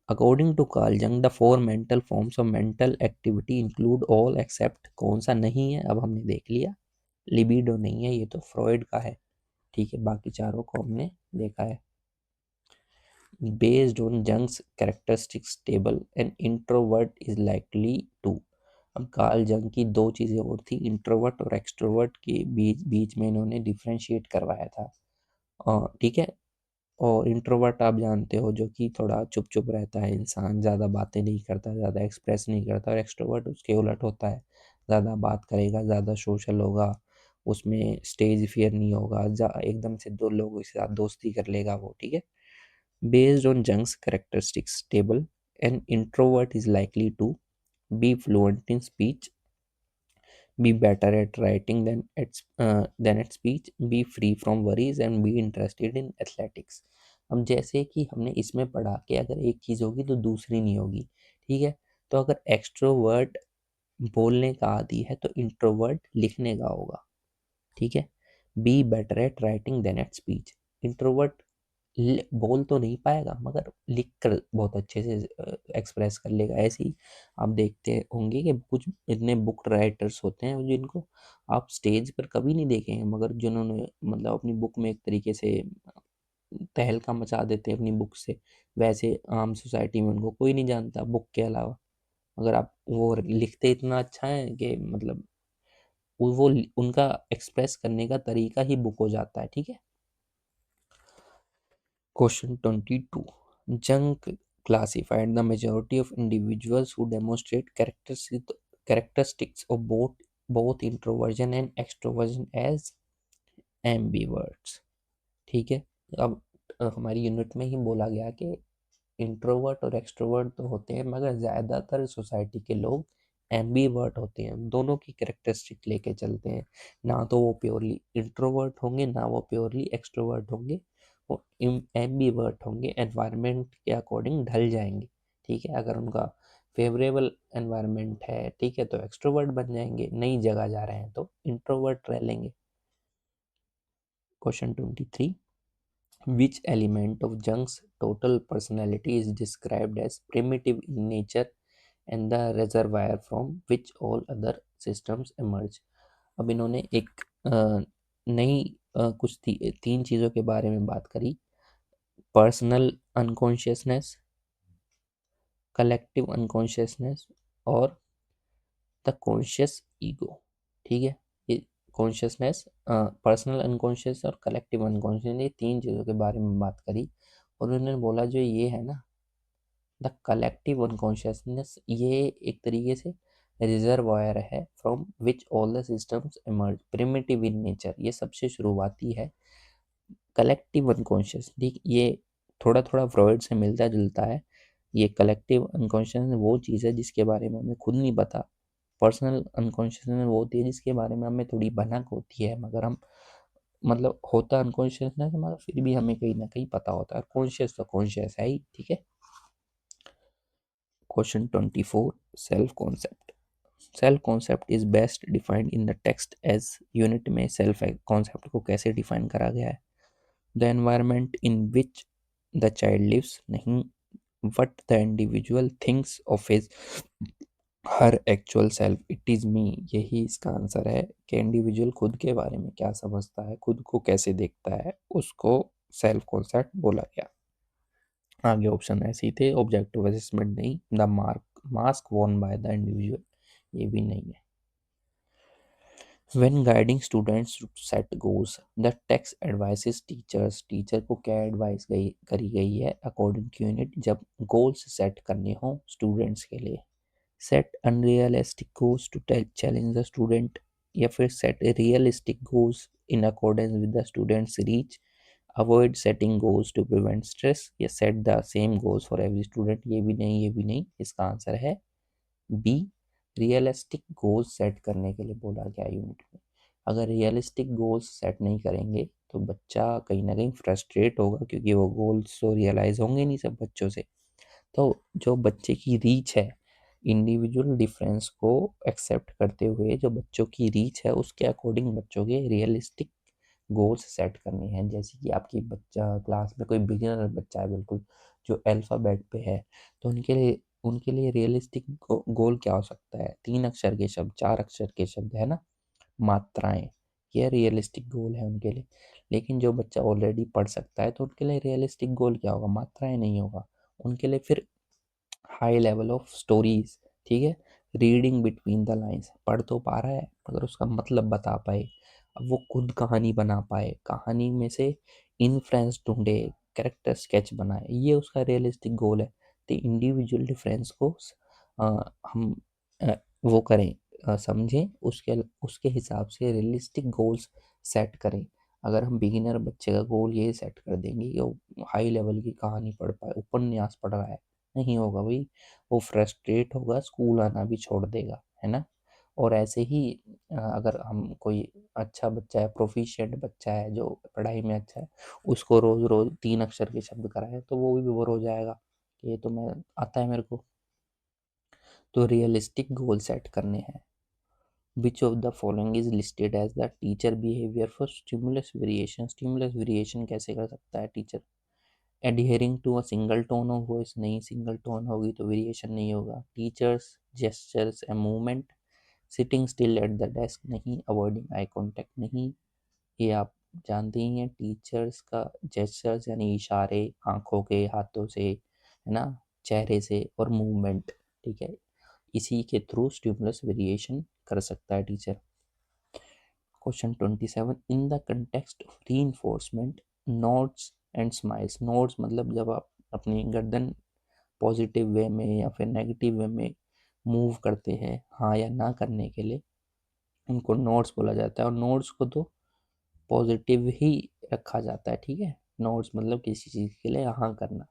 According to Carl Jung the 4 mental forms of mental activity include all except, कौन सा नहीं है अब हमने देख लिया, लिबिडो नहीं है, ये तो फ्रॉइड का है, ठीक है, बाकी चारों को हमने देखा है। Based on Jung's characteristics table an introvert is likely to. अब कार्ल जंग की दो चीज़ें और थी, इंट्रोवर्ट और एक्सट्रोवर्ट के बीच बीच में इन्होंने डिफ्रेंशिएट करवाया था, ठीक है। और इंट्रोवर्ट आप जानते हो, जो कि थोड़ा चुप चुप रहता है इंसान, ज़्यादा बातें नहीं करता, ज़्यादा एक्सप्रेस नहीं करता, और एक्सट्रोवर्ट उसके उलट होता है, ज़्यादा बात करेगा, ज़्यादा सोशल होगा, उसमें स्टेज फियर नहीं होगा, एकदम से दो लोगों के साथ दोस्ती कर लेगा वो, ठीक है। Based on Jung's characteristics table an introvert is likely to be fluent in speech, be better at writing than at speech, be free from worries and be interested in athletics। अब जैसे कि हमने इसमें पढ़ा कि अगर एक चीज़ होगी तो दूसरी नहीं होगी, ठीक है। तो अगर एक्सट्रोवर्ट बोलने का आदी है तो इंट्रोवर्ट लिखने का होगा, ठीक है। Be better at writing than at speech, introvert बोल तो नहीं पाएगा मगर लिख कर बहुत अच्छे से एक्सप्रेस कर लेगा। ऐसे ही आप देखते होंगे कि कुछ इतने बुक राइटर्स होते हैं जिनको आप स्टेज पर कभी नहीं देखेंगे, मगर जिन्होंने मतलब अपनी बुक में एक तरीके से तहलका मचा देते हैं अपनी बुक से, वैसे आम सोसाइटी में उनको कोई नहीं जानता बुक के अलावा। मगर आप वो लिखते इतना अच्छा है कि मतलब वो उनका एक्सप्रेस करने का तरीका ही बुक हो जाता है, ठीक है। Question 22. Jung classified the majority of individuals who demonstrate characteristics of both introversion and extroversion as ambiverts, ठीक है। अब हमारी यूनिट में ही बोला गया कि इंट्रोवर्ट और एक्सट्रोवर्ट तो होते हैं, मगर ज़्यादातर सोसाइटी के लोग एम्बीवर्ट होते हैं, दोनों की कैरेक्टरिस्टिक लेके चलते हैं। ना तो वो प्योरली इंट्रोवर्ट होंगे, ना वो प्योरली एक्सट्रोवर्ट होंगे, वो एम्बीवर्ट होंगे, एनवायरनमेंट के अकॉर्डिंग ढल जाएंगे, ठीक है। अगर उनका फेवरेबल एनवायरनमेंट है, ठीक है, तो एक्सट्रोवर्ट बन जाएंगे, नई जगह जा रहे हैं तो इंट्रोवर्ट रह लेंगे। Question 23. Which element of Jung's total personality is described as primitive in nature and the reservoir from which all other systems emerge? अब इन्होंने एक नई तीन चीज़ों के बारे में बात करी, पर्सनल अनकॉन्शियसनेस, कलेक्टिव अनकॉन्शियसनेस और द कॉन्शियस ईगो, ठीक है। ये कॉन्शियसनेस, पर्सनल अनकॉन्शियस और कलेक्टिव अनकॉन्शियस, ये तीन चीज़ों के बारे में बात करी। और उन्होंने बोला जो ये है ना, द कलेक्टिव अनकॉन्शियसनेस, ये एक तरीके से रिजर्वायर है from which all the systems emerge, primitive in nature, ये सबसे शुरुआती है। कलेक्टिव अनकॉन्शियस, ठीक, ये थोड़ा थोड़ा फ्रॉइड से मिलता जुलता है। ये कलेक्टिव अनकॉन्शियस वो चीज़ है जिसके बारे में हमें खुद नहीं पता। पर्सनल अनकॉन्शियसनेस वो होती है जिसके बारे में हमें थोड़ी भनक होती है, मगर हम मतलब होता अनकॉन्शियसनेस मगर फिर भी हमें कहीं ना कहीं पता होता है। कॉन्शियस तो कॉन्शियस है ही, ठीक है। Question 24. Self concept. Self concept is best defined in the text as unit में सेल्फ कॉन्सेप्ट को कैसे डिफाइन करा गया है? The environment in which the child lives, नहीं what the individual thinks of his her actual self, it is me, यही इसका answer है कि इंडिविजुअल खुद के बारे में क्या समझता है, खुद को कैसे देखता है, उसको सेल्फ कॉन्सेप्ट बोला गया। आगे ऑप्शन ऐसे ही थे, ऑब्जेक्टिव असेसमेंट नहीं, the mask worn by the individual, ये भी नहीं है। When guiding students to set goals, the text advises teachers, teacher को क्या एडवाइस करी गई है अकॉर्डिंग टू यूनिट जब गोल्स सेट करने हो स्टूडेंट्स के लिए? Set unrealistic goals to challenge the student, या फिर set realistic goals in accordance with the student's reach, avoid setting goals to prevent stress, या set the same goals for every student, ये भी नहीं, ये भी नहीं, इसका आंसर है बी, रियलिस्टिक गोल्स सेट करने के लिए बोला गया यूनिट में। अगर रियलिस्टिक गोल्स सेट नहीं करेंगे तो बच्चा कहीं ना कहीं फ्रस्ट्रेट होगा, क्योंकि वो गोल्स तो रियलाइज होंगे नहीं सब बच्चों से। तो जो बच्चे की रीच है, इंडिविजुअल डिफरेंस को एक्सेप्ट करते हुए जो बच्चों की रीच है उसके अकॉर्डिंग बच्चों के रियलिस्टिक गोल्स सेट करने हैं। जैसे कि आपकी बच्चा क्लास में कोई बिगिनर बच्चा है बिल्कुल, जो अल्फ़ाबेट पे है, तो उनके लिए रियलिस्टिक गोल क्या हो सकता है? 3 अक्षर के शब्द, 4 अक्षर के शब्द, है ना, मात्राएं, ये रियलिस्टिक गोल है उनके लिए। लेकिन जो बच्चा ऑलरेडी पढ़ सकता है तो उनके लिए रियलिस्टिक गोल क्या होगा? मात्राएं नहीं होगा उनके लिए, फिर हाई लेवल ऑफ स्टोरीज, ठीक है, रीडिंग बिटवीन द लाइंस, पढ़ तो पा रहा है मगर उसका मतलब बता पाए, अब वो खुद कहानी बना पाए, कहानी में से इन्फ्रेंस ढूंढे, कैरेक्टर स्केच बनाए, ये उसका रियलिस्टिक गोल है। तो इंडिविजुअल डिफरेंस को हम वो करें, समझें, उसके उसके हिसाब से रियलिस्टिक गोल्स सेट करें। अगर हम बिगिनर बच्चे का गोल ये सेट कर देंगे कि वो हाई लेवल की कहानी पढ़ पाए, उपन्यास पढ़ रहा है, नहीं होगा भाई, वो फ्रस्ट्रेट होगा, स्कूल आना भी छोड़ देगा, है ना। और ऐसे ही अगर हम कोई अच्छा बच्चा है, प्रोफिशिएंट बच्चा है, जो पढ़ाई में अच्छा है, उसको रोज रोज 3 अक्षर के शब्द कराए तो वो भी बोर हो जाएगा कि ये तो मैं आता है मेरे को। तो रियलिस्टिक गोल सेट करने हैं। Which of the following is listed as the teacher behaviour for stimulus variation? Stimulus variation कैसे कर सकता है teacher? Adhering to a single tone of voice, नहीं, सिंगल टोन होगी तो वेरिएशन नहीं होगा। Teachers gestures and movement, sitting still at the desk, नहीं। अवॉइडिंग आई कॉन्टेक्ट, नहीं। ये आप जानते ही हैं, टीचर्स का जेस्चर्स यानी इशारे आंखों के, हाथों से, है ना, चेहरे से, और मूवमेंट, ठीक है, इसी के थ्रू स्टिमुलस वेरिएशन कर सकता है teacher. Question 27, in the context of reinforcement, nodes and smiles, nodes मतलब जब आप अपनी गर्दन पॉजिटिव वे में या फिर नेगेटिव वे में मूव करते हैं हाँ या ना करने के लिए, उनको नोड्स बोला जाता है। और नोड्स को तो पॉजिटिव ही रखा जाता है, ठीक है, नोड्स मतलब किसी चीज़ के लिए हाँ करना।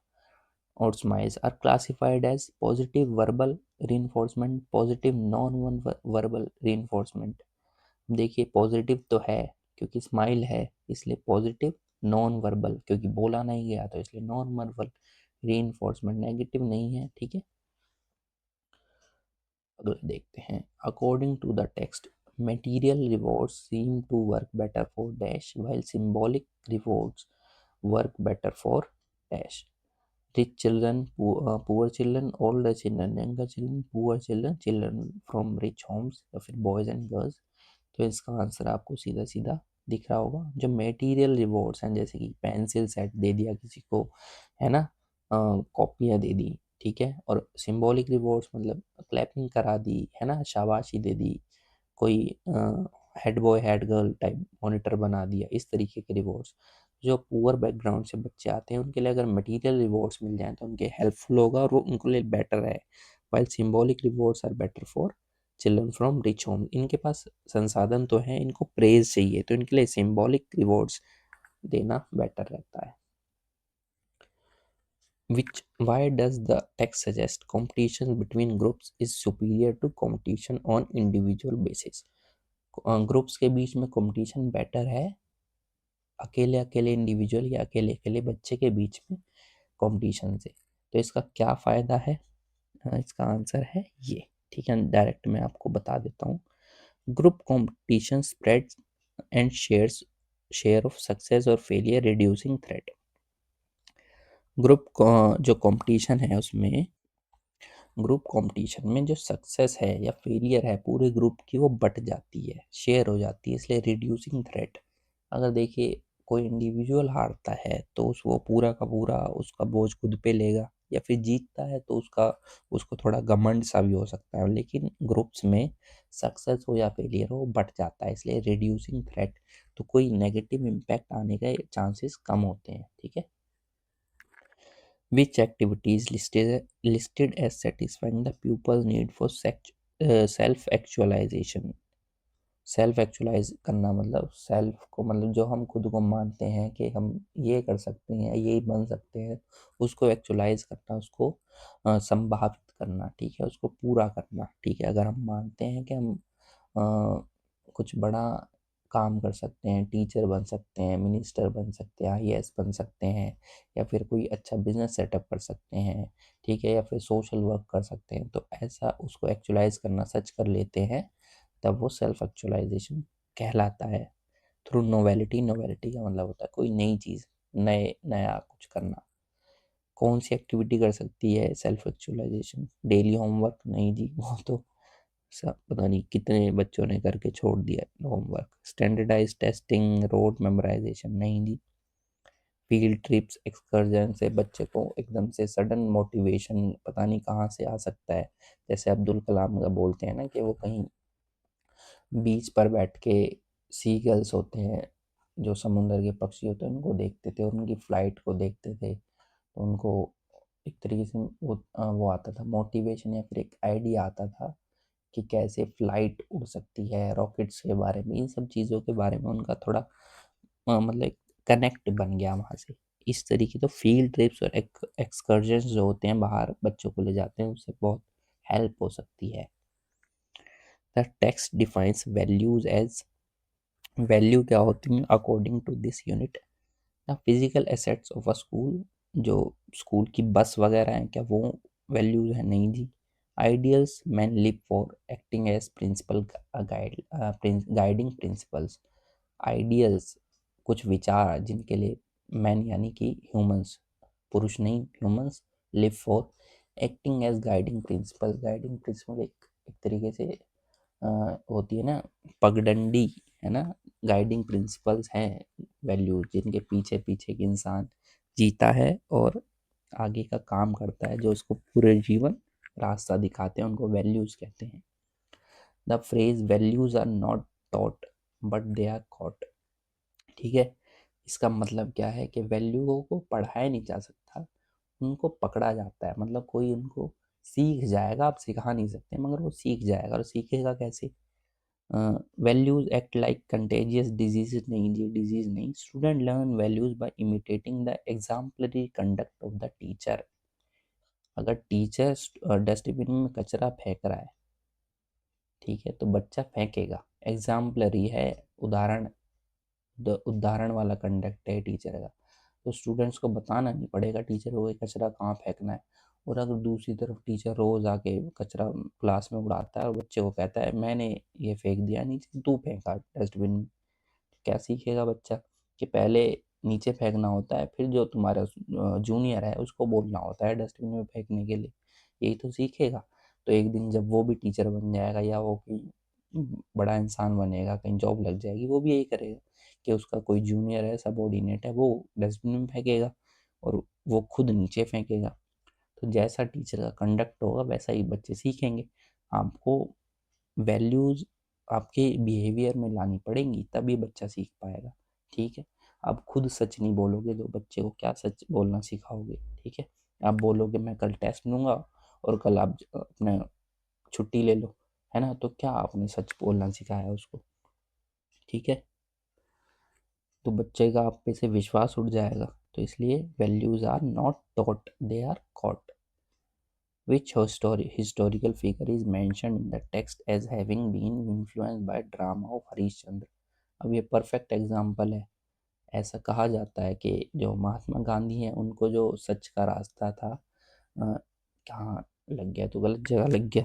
और smiles are classified as positive verbal reinforcement, positive non verbal reinforcement. देखिए पॉजिटिव तो है क्योंकि स्माइल है इसलिए पॉजिटिव, नॉन वर्बल क्योंकि बोला नहीं गया तो इसलिए नॉन वर्बल रीइंफोर्समेंट, नेगेटिव नहीं है, ठीक है। अगला देखते हैं, according to the text material rewards seem to work better for dash while symbolic rewards work better for dash, rich children, poor children, older children, younger children, poor children, children from rich homes, या फिर boys and girls। तो इसका answer आपको सीधा सीधा दिख रहा होगा। जो मेटीरियल रिवॉर्ड्स हैं जैसे कि पेंसिल सेट दे दिया किसी को, है ना, कॉपियाँ दे दी, ठीक है, और सिंबॉलिक रिवॉर्ड्स मतलब क्लैपिंग करा दी, है ना, शाबाशी दे दी, कोई head boy head girl type monitor बना दिया, इस तरीके के रिवॉर्ड्स। जो पुअर बैकग्राउंड से बच्चे आते हैं उनके लिए अगर मटेरियल रिवॉर्ड्स मिल जाएं तो उनके हेल्पफुल होगा और वो उनके लिए बेटर है। While symbolic rewards are better for children from rich home, इनके पास संसाधन तो है, इनको प्रेज चाहिए, तो इनके लिए सिंबॉलिक रिवॉर्ड्स देना बेटर रहता है। Which why does the text suggest competition between groups is superior to competition on individual basis? Groups के बीच में कंपटीशन बेटर है अकेले अकेले इंडिविजुअल या अकेले अकेले बच्चे के बीच में कंपटीशन से। तो इसका क्या फ़ायदा है? इसका आंसर है ये। ठीक है, डायरेक्ट मैं आपको बता देता हूँ। Group competition spreads and share of success और फेलियर रिड्यूसिंग थ्रेट। ग्रुप जो कंपटीशन है उसमें, ग्रुप कंपटीशन में जो सक्सेस है या फेलियर है पूरे ग्रुप की वो बट जाती है, शेयर हो जाती है, इसलिए रिड्यूसिंग थ्रेट। अगर देखिए कोई इंडिविजुअल हारता है तो उस वो पूरा का पूरा उसका बोझ खुद पे लेगा, या फिर जीतता है तो उसको थोड़ा घमंड सा भी हो सकता है, लेकिन ग्रुप्स में सक्सेस हो या फेलियर हो बट जाता है, इसलिए रिड्यूसिंग थ्रेट। तो कोई नेगेटिव इम्पैक्ट आने के चांसेस कम होते हैं। ठीक है। Which activity is listed as satisfying the pupil's need for self-actualization? Self actualise करना मतलब सेल्फ को, मतलब जो हम खुद को मानते हैं कि हम ये कर सकते हैं, ये बन सकते हैं, उसको एक्चुअलाइज करना, उसको संभावित करना। ठीक है, उसको पूरा करना। ठीक है, अगर हम मानते हैं कि हम कुछ बड़ा काम कर सकते हैं, टीचर बन सकते हैं, मिनिस्टर बन सकते हैं, आईएएस बन सकते हैं, या फिर कोई अच्छा बिजनेस सेटअप कर सकते हैं, ठीक है, या फिर सोशल वर्क कर सकते हैं, तो ऐसा उसको एक्चुअलाइज करना, सच कर लेते हैं, तब वो सेल्फ एक्चुअलाइजेशन कहलाता है। थ्रू नोवेलिटी, नोवेलिटी का मतलब होता है कोई नई चीज़, नया कुछ करना। कौन सी एक्टिविटी कर सकती है सेल्फ एक्चुअलाइजेशन? Daily homework? नहीं जी, वो तो सब पता नहीं कितने बच्चों ने करके छोड़ दिया homework. Standardize testing, rote memorization? नहीं जी। फील्ड ट्रिप्स, एक्सकर्जन से बच्चे को एकदम से सडन मोटिवेशन पता नहीं कहाँ से आ सकता है। जैसे अब्दुल कलाम का बोलते हैं ना कि वो कहीं बीच पर बैठ के सी गर्ल्स होते हैं, जो समुंदर के पक्षी होते हैं, उनको देखते थे, उनकी फ्लाइट को देखते थे, तो उनको एक तरीके से वो आता था मोटिवेशन, या फिर एक आइडिया आता था कि कैसे फ्लाइट उड़ सकती है, रॉकेट्स के बारे में, इन सब चीज़ों के बारे में उनका थोड़ा मतलब कनेक्ट बन गया वहाँ से। इस तरीके तो फील्ड ट्रिप्स और एक्सकर्जन्स जो होते हैं, बाहर बच्चों को ले जाते हैं, उससे बहुत हेल्प हो सकती है। The text defines values as, value क्या होती है according to this unit? The physical assets of a school, जो स्कूल की बस वगैरह हैं, क्या वो वैल्यूज है? नहीं जी। Ideals man live for acting as principle guiding principles. Ideals कुछ विचार जिनके लिए मैन यानी कि ह्यूमंस, पुरुष नहीं, humans live for acting as guiding principle. Guiding principle एक तरीके से होती है ना पगडंडी, है ना, गाइडिंग प्रिंसिपल्स हैं वैल्यूज जिनके पीछे पीछे एक इंसान जीता है और आगे का काम करता है, जो उसको पूरे जीवन रास्ता दिखाते हैं, उनको वैल्यूज कहते हैं। The phrase values are not taught but they are caught. ठीक है, इसका मतलब क्या है कि वैल्यूओं को पढ़ाया नहीं जा सकता, उनको पकड़ा जाता है। मतलब कोई उनको सीख जाएगा, आप सिखा नहीं सकते, मगर वो सीख जाएगा। और सीखेगा कैसे? Values act like contagious disease? नहीं जी, डिजीज नहीं। Student learn values by imitating the exemplary conduct of the teacher. अगर टीचर डस्टबिन में कचरा फेंक रहा है, ठीक है, तो बच्चा फेंकेगा। एग्जाम्पलरी है, उदाहरण, उदाहरण वाला कंडक्ट है टीचर का, तो स्टूडेंट्स को बताना नहीं पड़ेगा टीचर को कचरा कहाँ फेंकना है। और अगर दूसरी तरफ टीचर रोज आके कचरा क्लास में उड़ाता है और बच्चे को कहता है मैंने ये फेंक दिया नीचे, तू फेंका डस्टबिन में, क्या सीखेगा बच्चा? कि पहले नीचे फेंकना होता है, फिर जो तुम्हारा जूनियर है उसको बोलना होता है डस्टबिन में फेंकने के लिए, यही तो सीखेगा। तो एक दिन जब वो भी टीचर बन जाएगा या वो कोई बड़ा इंसान बनेगा, कहीं जॉब लग जाएगी, वो भी यही करेगा कि उसका कोई जूनियर है, सबॉर्डिनेट है, वो डस्टबिन में फेंकेगा और वो खुद नीचे फेंकेगा। तो जैसा टीचर का कंडक्ट होगा वैसा ही बच्चे सीखेंगे। आपको वैल्यूज आपके बिहेवियर में लानी पड़ेंगी, तभी बच्चा सीख पाएगा। ठीक है, आप खुद सच नहीं बोलोगे तो बच्चे को क्या सच बोलना सिखाओगे? ठीक है, आप बोलोगे मैं कल टेस्ट लूंगा और कल आप अपने छुट्टी ले लो, है ना, तो क्या आपने सच बोलना सिखाया उसको? ठीक है, तो बच्चे का आप पे से विश्वास उठ जाएगा। तो इसलिए values are not taught, they are caught. Which historical figure is mentioned in the text as having been influenced by drama of Harish Chandra? अब ये परफेक्ट एग्जाम्पल है। ऐसा कहा जाता है कि जो महात्मा गांधी हैं उनको जो सच का रास्ता था, कहाँ लग गया, तो गलत जगह लग गया।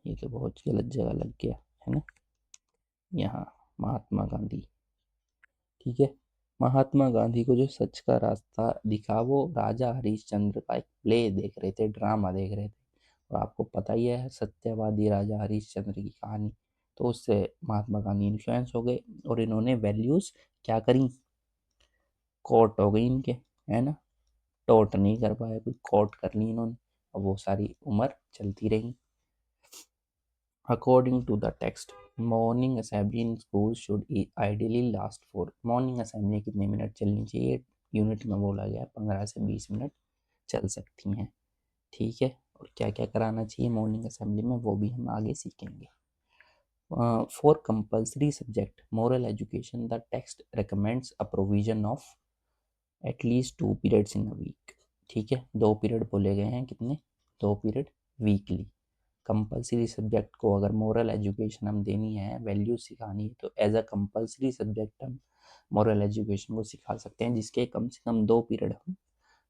ये तो बहुत गलत जगह लग गया है ना, यहाँ महात्मा गांधी। ठीक है, महात्मा गांधी को जो सच का रास्ता दिखा वो राजा हरिश्चंद्र का एक प्ले देख रहे थे, ड्रामा देख रहे थे। और आपको पता ही है सत्यवादी राजा हरिश्चंद्र की कहानी, तो उससे महात्मा गांधी इन्फ्लुएंस हो गए और इन्होंने वैल्यूज क्या करी, कोट हो गई इनके, है ना। टोट नहीं कर पाए, कोई कोट कर ली इन्होंने, और वो सारी उम्र चलती रही। According to the text, morning assembly in school should ideally last for, morning assembly कितने मिनट चलनी चाहिए, यूनिट में बोला गया 15 से 20 मिनट चल सकती हैं। ठीक है, और क्या क्या कराना चाहिए मॉर्निंग असेंबली में वो भी हम आगे सीखेंगे। For compulsory subject moral education the text recommends a provision of at least 2 periods in a week. ठीक है, 2 पीरियड बोले गए हैं, कितने, 2 पीरियड वीकली। कंपलसरी सब्जेक्ट को अगर मोरल एजुकेशन हम देनी है, वैल्यू सिखानी है, तो एज अ कंपलसरी सब्जेक्ट हम मोरल एजुकेशन को सिखा सकते हैं, जिसके कम से कम 2 पीरियड हम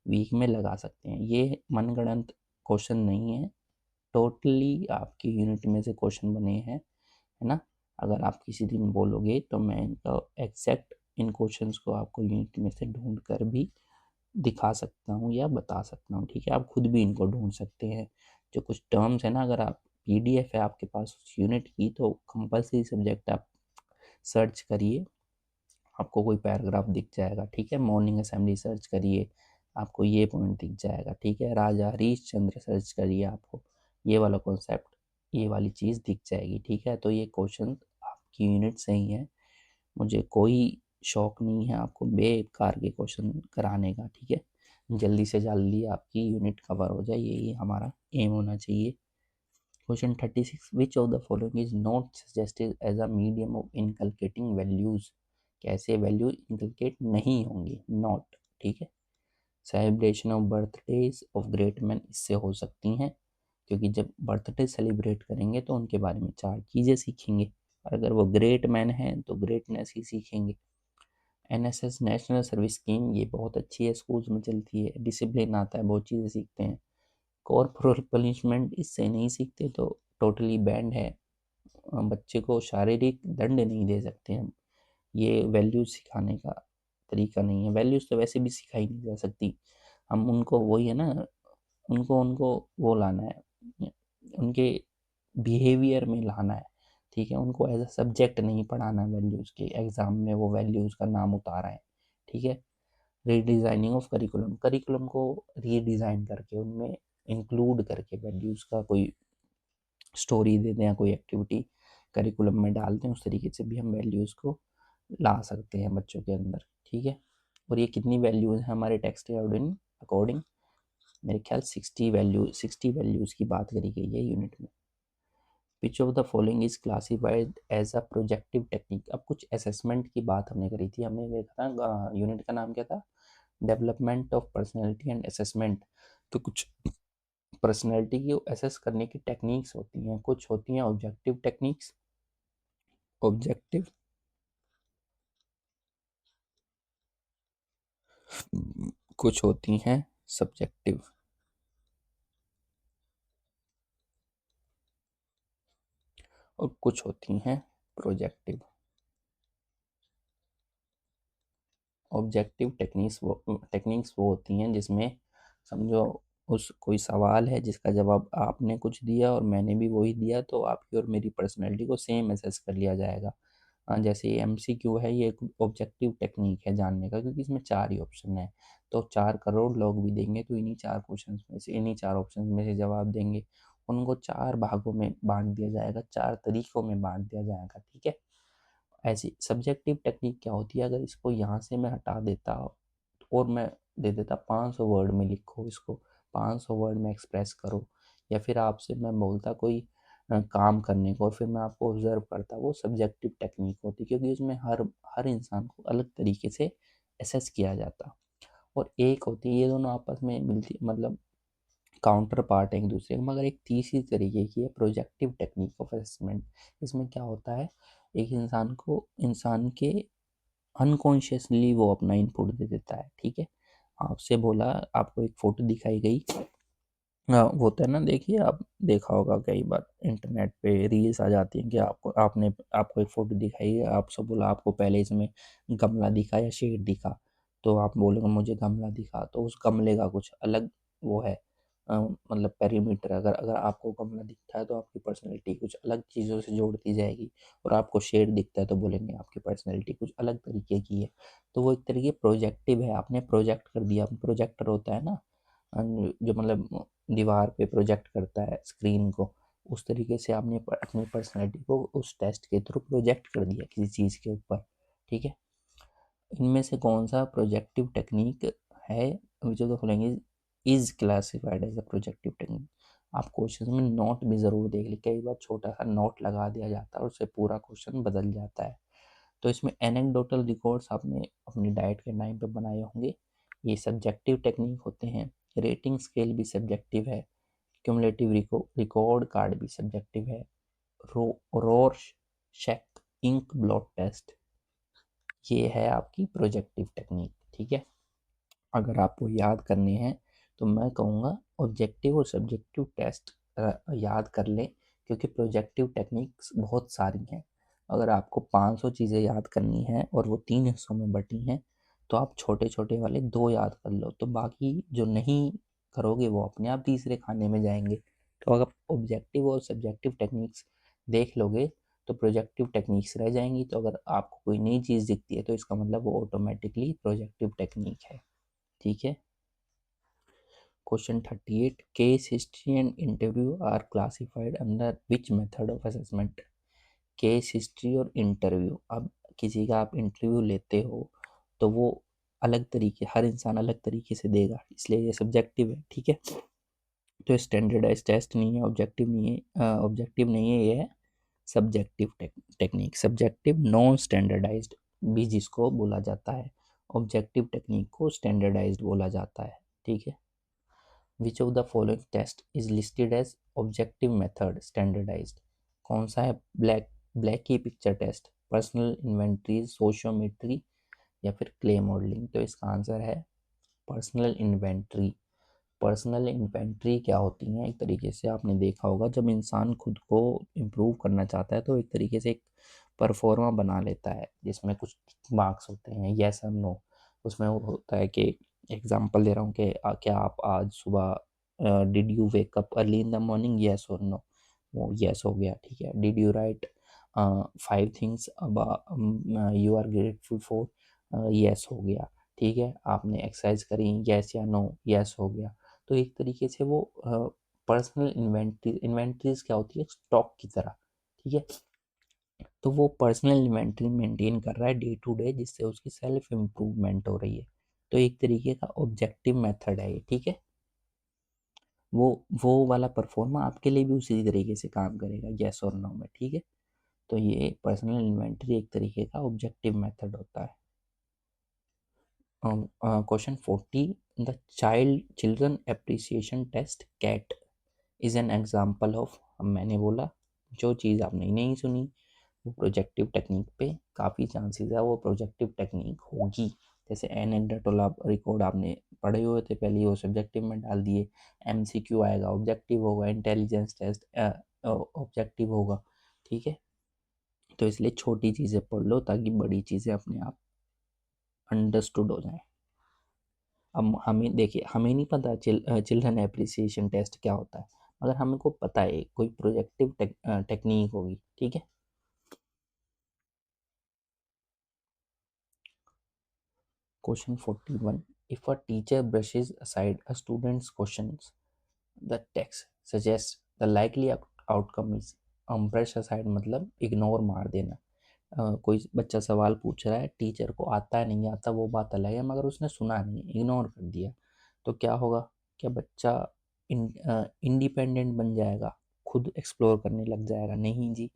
वीक में लगा सकते हैं। ये मनगढ़ंत क्वेश्चन नहीं है, टोटली आपकी यूनिट में से क्वेश्चन बने हैं, है ना। अगर आप किसी दिन बोलोगे तो मैं इनका एग्जैक्ट इन क्वेश्चंस को आपको यूनिट में से ढूंढ कर भी दिखा सकता हूँ या बता सकता हूँ। ठीक है, आप खुद भी इनको ढूंढ सकते हैं। जो कुछ टर्म्स है ना, अगर आप पीडीएफ है आपके पास उस यूनिट की, तो कंपलसरी सब्जेक्ट आप सर्च करिए, आपको कोई पैराग्राफ दिख जाएगा। ठीक है, मॉर्निंग असेंबली सर्च करिए, आपको ये पॉइंट दिख जाएगा। ठीक है, राजा हरीश चंद्र सर्च करिए, आपको ये वाला कॉन्सेप्ट, ये वाली चीज़ दिख जाएगी। ठीक है, तो ये क्वेश्चन आपकी यूनिट से ही है, मुझे कोई शौक नहीं है आपको बेकार के क्वेश्चन कराने का। ठीक है, जल्दी से जल्दी आपकी यूनिट कवर हो जाए, यही हमारा एम होना चाहिए। Question 36, which of the following is not suggested as a medium of inculcating values, कैसे वैल्यू इनकलकेट नहीं होंगी, नॉट। ठीक है, celebration of birthdays of great man, इससे हो सकती हैं, क्योंकि जब बर्थडे सेलिब्रेट करेंगे तो उनके बारे में 4 चीज़ें सीखेंगे, और अगर वो ग्रेट मैन हैं तो ग्रेटनेस ही सीखेंगे। एनएसएस नेशनल सर्विस स्कीम, ये बहुत अच्छी है, स्कूल्स में चलती है, डिसिप्लिन आता है, बहुत चीज़ें सीखते हैं। कॉर्पोरल पनिशमेंट इससे नहीं सीखते, तो टोटली बैंड है, बच्चे को शारीरिक दंड नहीं दे सकते हम, ये वैल्यूज सिखाने का तरीका नहीं है। वैल्यूज तो वैसे भी सिखाई नहीं जा सकती, हम उनको वही है ना, उनको उनको वो लाना है, उनके बिहेवियर में लाना है। ठीक है, उनको एज अ सब्जेक्ट नहीं पढ़ाना है, वैल्यूज़ के एग्ज़ाम में वो वैल्यूज़ का नाम उतारा है। ठीक है, रीडिज़ाइनिंग ऑफ करिकुलम, करिकुलम को रीडिज़ाइन करके उनमें इंक्लूड करके वैल्यूज़ का कोई स्टोरी दे दें या कोई एक्टिविटी करिकुलम में डाल दें, उस तरीके से भी हम वैल्यूज़ को ला सकते हैं बच्चों के अंदर। ठीक है, और ये कितनी वैल्यूज़ हैं हमारे टेक्स्ट के अकॉर्डिंग, मेरे ख्याल 60 वैल्यूज़ की बात करी गई है यूनिट में। Which of the following is classified as a projective technique, अब कुछ असेसमेंट की बात हमने करी थी, हमने देखा था यूनिट का नाम क्या था, development of personality and assessment. तो कुछ पर्सनैलिटी की असेस करने की टेक्निक्स होती हैं, कुछ होती हैं ऑब्जेक्टिव टेक्निक्स, ऑब्जेक्टिव कुछ होती हैं सब्जेक्टिव, और कुछ होती हैं प्रोजेक्टिव। ऑब्जेक्टिव टेक्निक्स वो होती हैं जिसमें, समझो उस कोई सवाल है जिसका जवाब आपने कुछ दिया और मैंने भी वही दिया, तो आपकी और मेरी पर्सनैलिटी को सेम असेस कर लिया जाएगा। जैसे ये MCQ है, ये एक ऑब्जेक्टिव टेक्निक है जानने का, क्योंकि इसमें 4 ही ऑप्शन है, तो 4 करोड़ लोग भी देंगे तो इन्हीं 4 क्वेश्चन में से, इन्हीं 4 ऑप्शन में से जवाब देंगे, उनको 4 भागों में बांट दिया जाएगा, 4 तरीकों में बांट दिया जाएगा। ठीक है, ऐसी सब्जेक्टिव टेक्निक क्या होती है, अगर इसको यहाँ से मैं हटा देता और मैं दे देता 500 वर्ड में लिखो इसको, 500 वर्ड में एक्सप्रेस करो, या फिर आपसे मैं बोलता कोई काम करने को और फिर मैं आपको ऑब्जर्व करता, वो सब्जेक्टिव टेक्निक होती, क्योंकि उसमें हर हर इंसान को अलग तरीके से असेस किया जाता। और एक होती है, ये दोनों आपस में मिलती, मतलब काउंटर पार्ट है एक दूसरे का, मगर एक तीसरी तरीके की है प्रोजेक्टिव टेक्निक ऑफ असेसमेंट। इसमें क्या होता है, एक इंसान के अनकॉन्शियसली वो अपना इनपुट दे देता है। ठीक है, आपसे बोला, आपको एक फ़ोटो दिखाई गई, हाँ, वो होता है ना, देखिए आप देखा होगा कई बार इंटरनेट पे रील्स आ जाती हैं कि आपको एक फ़ोटो दिखाई है, आपसे बोला आपको पहले इसमें गमला दिखा या शेड दिखा, तो आप बोलोगे मुझे गमला दिखा, तो उस गमले का कुछ अलग वो है, मतलब पैरामीटर, अगर आपको गमला दिखता है तो आपकी पर्सनैलिटी कुछ अलग चीज़ों से जोड़ती जाएगी, और आपको शेड दिखता है तो बोलेंगे आपकी पर्सनैलिटी कुछ अलग तरीके की है। तो वो एक तरीके प्रोजेक्टिव है, आपने प्रोजेक्ट कर दिया, प्रोजेक्टर होता है ना, जो मतलब दीवार पे प्रोजेक्ट करता है स्क्रीन को, उस तरीके से आपने अपनी पर्सनैलिटी को उस टेस्ट के थ्रू प्रोजेक्ट कर दिया किसी चीज़ के ऊपर। ठीक है, इनमें से कौन सा प्रोजेक्टिव टेक्निक है, which of the following is classified as a projective technique. आप क्वेश्चन में नोट भी ज़रूर देख ली, कई बार छोटा सा नोट लगा दिया जाता है और उससे पूरा क्वेश्चन बदल जाता है। तो इसमें एनेक्डोटल रिकॉर्ड्स आपने अपनी डाइट के टाइम पे बनाए होंगे, ये सब्जेक्टिव टेक्निक होते हैं। रेटिंग स्केल भी सब्जेक्टिव है। क्यूमुलेटिव रिकॉर्ड कार्ड भी सब्जेक्टिव है। रोरशैक इंक ब्लॉट टेस्ट, ये है आपकी प्रोजेक्टिव टेक्निक। ठीक है, अगर आपको याद करने हैं तो मैं कहूँगा ऑब्जेक्टिव और सब्जेक्टिव टेस्ट याद कर लें, क्योंकि प्रोजेक्टिव टेक्निक्स बहुत सारी हैं। अगर आपको 500 चीज़ें याद करनी हैं और वो 3 हिस्सों में बटी हैं, तो आप छोटे छोटे वाले 2 याद कर लो, तो बाकी जो नहीं करोगे वो अपने आप तीसरे खाने में जाएंगे। तो अगर ऑब्जेक्टिव और सब्जेक्टिव टेक्निक्स देख लोगे तो प्रोजेक्टिव टेक्निक्स रह जाएंगी। तो अगर आपको कोई नई चीज़ दिखती है तो इसका मतलब वो ऑटोमेटिकली प्रोजेक्टिव टेक्निक है। ठीक है, question 38, case history and interview are classified under which method of assessment. Case history और इंटरव्यू, अब किसी का आप इंटरव्यू लेते हो तो वो अलग तरीके, हर इंसान अलग तरीके से देगा, इसलिए ये सब्जेक्टिव है। ठीक है, तो स्टैंडर्डाइज टेस्ट नहीं है, ऑब्जेक्टिव नहीं है, ऑब्जेक्टिव नहीं है, ये है subjective technique. Subjective non standardized भी जिसको बोला जाता है, ऑब्जेक्टिव टेक्निक को स्टैंडर्डाइज्ड बोला जाता है। ठीक है, which of the following test is listed as objective method standardized. कौन सा है? Blacky picture test, personal inventory, sociometry या फिर क्ले मॉडलिंग। तो इसका आंसर है पर्सनल इन्वेंट्री। पर्सनल इन्वेंट्री क्या होती है, एक तरीके से आपने देखा होगा जब इंसान खुद को इम्प्रूव करना चाहता है तो एक तरीके से एक परफॉर्मा बना लेता है जिसमें कुछ मार्क्स होते हैं, यस और नो। उसमें वो होता है कि एग्जांपल दे रहा हूँ कि क्या आप आज सुबह did you wake up early in the morning, yes और नो, वो यस हो गया। ठीक है, did you write 5 things you are grateful for, yes हो गया। ठीक है, आपने एक्सरसाइज करी, यस या नो, यस हो गया। तो एक तरीके से वो पर्सनल इन्वेंट्रीज क्या होती है, स्टॉक की तरह। ठीक है, तो वो पर्सनल इन्वेंट्री मेंटेन कर रहा है डे टू डे, जिससे उसकी सेल्फ इम्प्रूवमेंट हो रही है। तो एक तरीके का ऑब्जेक्टिव मेथड है ये। ठीक है, वो वाला परफॉर्मा आपके लिए भी उसी तरीके से काम करेगा, यस और नो में। ठीक है, तो ये पर्सनल इन्वेंट्री एक तरीके का ऑब्जेक्टिव मेथड होता है। Question 40, the children appreciation test CAT is an example of. मैंने बोला जो चीज़ आपने नहीं सुनी वो प्रोजेक्टिव टेक्निक पे काफ़ी चांसेस है वो प्रोजेक्टिव टेक्निक होगी। जैसे एनेक्डोटल रिकॉर्ड आपने पढ़े हुए थे पहले ही, वो सब्जेक्टिव में डाल दिए। एमसीक्यू आएगा ऑब्जेक्टिव होगा, इंटेलिजेंस टेस्ट ऑब्जेक्टिव होगा। ठीक है, तो इसलिए छोटी चीज़ें पढ़ लो ताकि बड़ी चीज़ें अपने आप अंडरस्टूड हो जाएं। अब हमें देखिए, हमें नहीं पता चिल्ड्रन एप्रिसिएशन टेस्ट क्या होता है, मगर हमको पता है कोई प्रोजेक्टिव टेक्निक होगी। ठीक है, question 41, if a teacher brushes aside a students questions, the text suggest the likely outcome is. Brush aside मतलब इग्नोर मार देना। कोई बच्चा सवाल पूछ रहा है, टीचर को आता है नहीं आता वो बात अलग है, मगर उसने सुना नहीं, इग्नोर कर दिया, तो क्या होगा? क्या बच्चा इंडिपेंडेंट बन जाएगा, खुद एक्सप्लोर करने लग जाएगा? नहीं जी,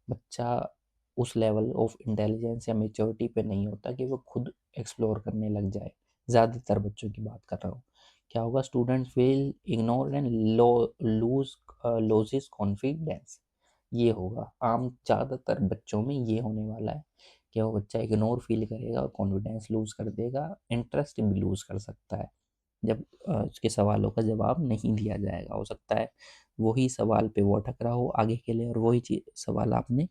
बच्चा उस लेवल ऑफ इंटेलिजेंस या मेच्योरिटी पे नहीं होता कि वो खुद एक्सप्लोर करने लग जाए। ज़्यादातर बच्चों की बात कर रहा हूँ। क्या होगा? Students will ignore and lose losses confidence, ये होगा आम ज़्यादातर बच्चों में ये होने वाला है कि वो बच्चा इग्नोर फील करेगा और कॉन्फिडेंस लूज़ कर देगा, इंटरेस्ट भी लूज़ कर सकता है। जब उसके सवालों का जवाब नहीं दिया जाएगा। हो सकता है वही सवाल पे वो अटक रहा हो आगे के लिए और वही चीज सवाल आपने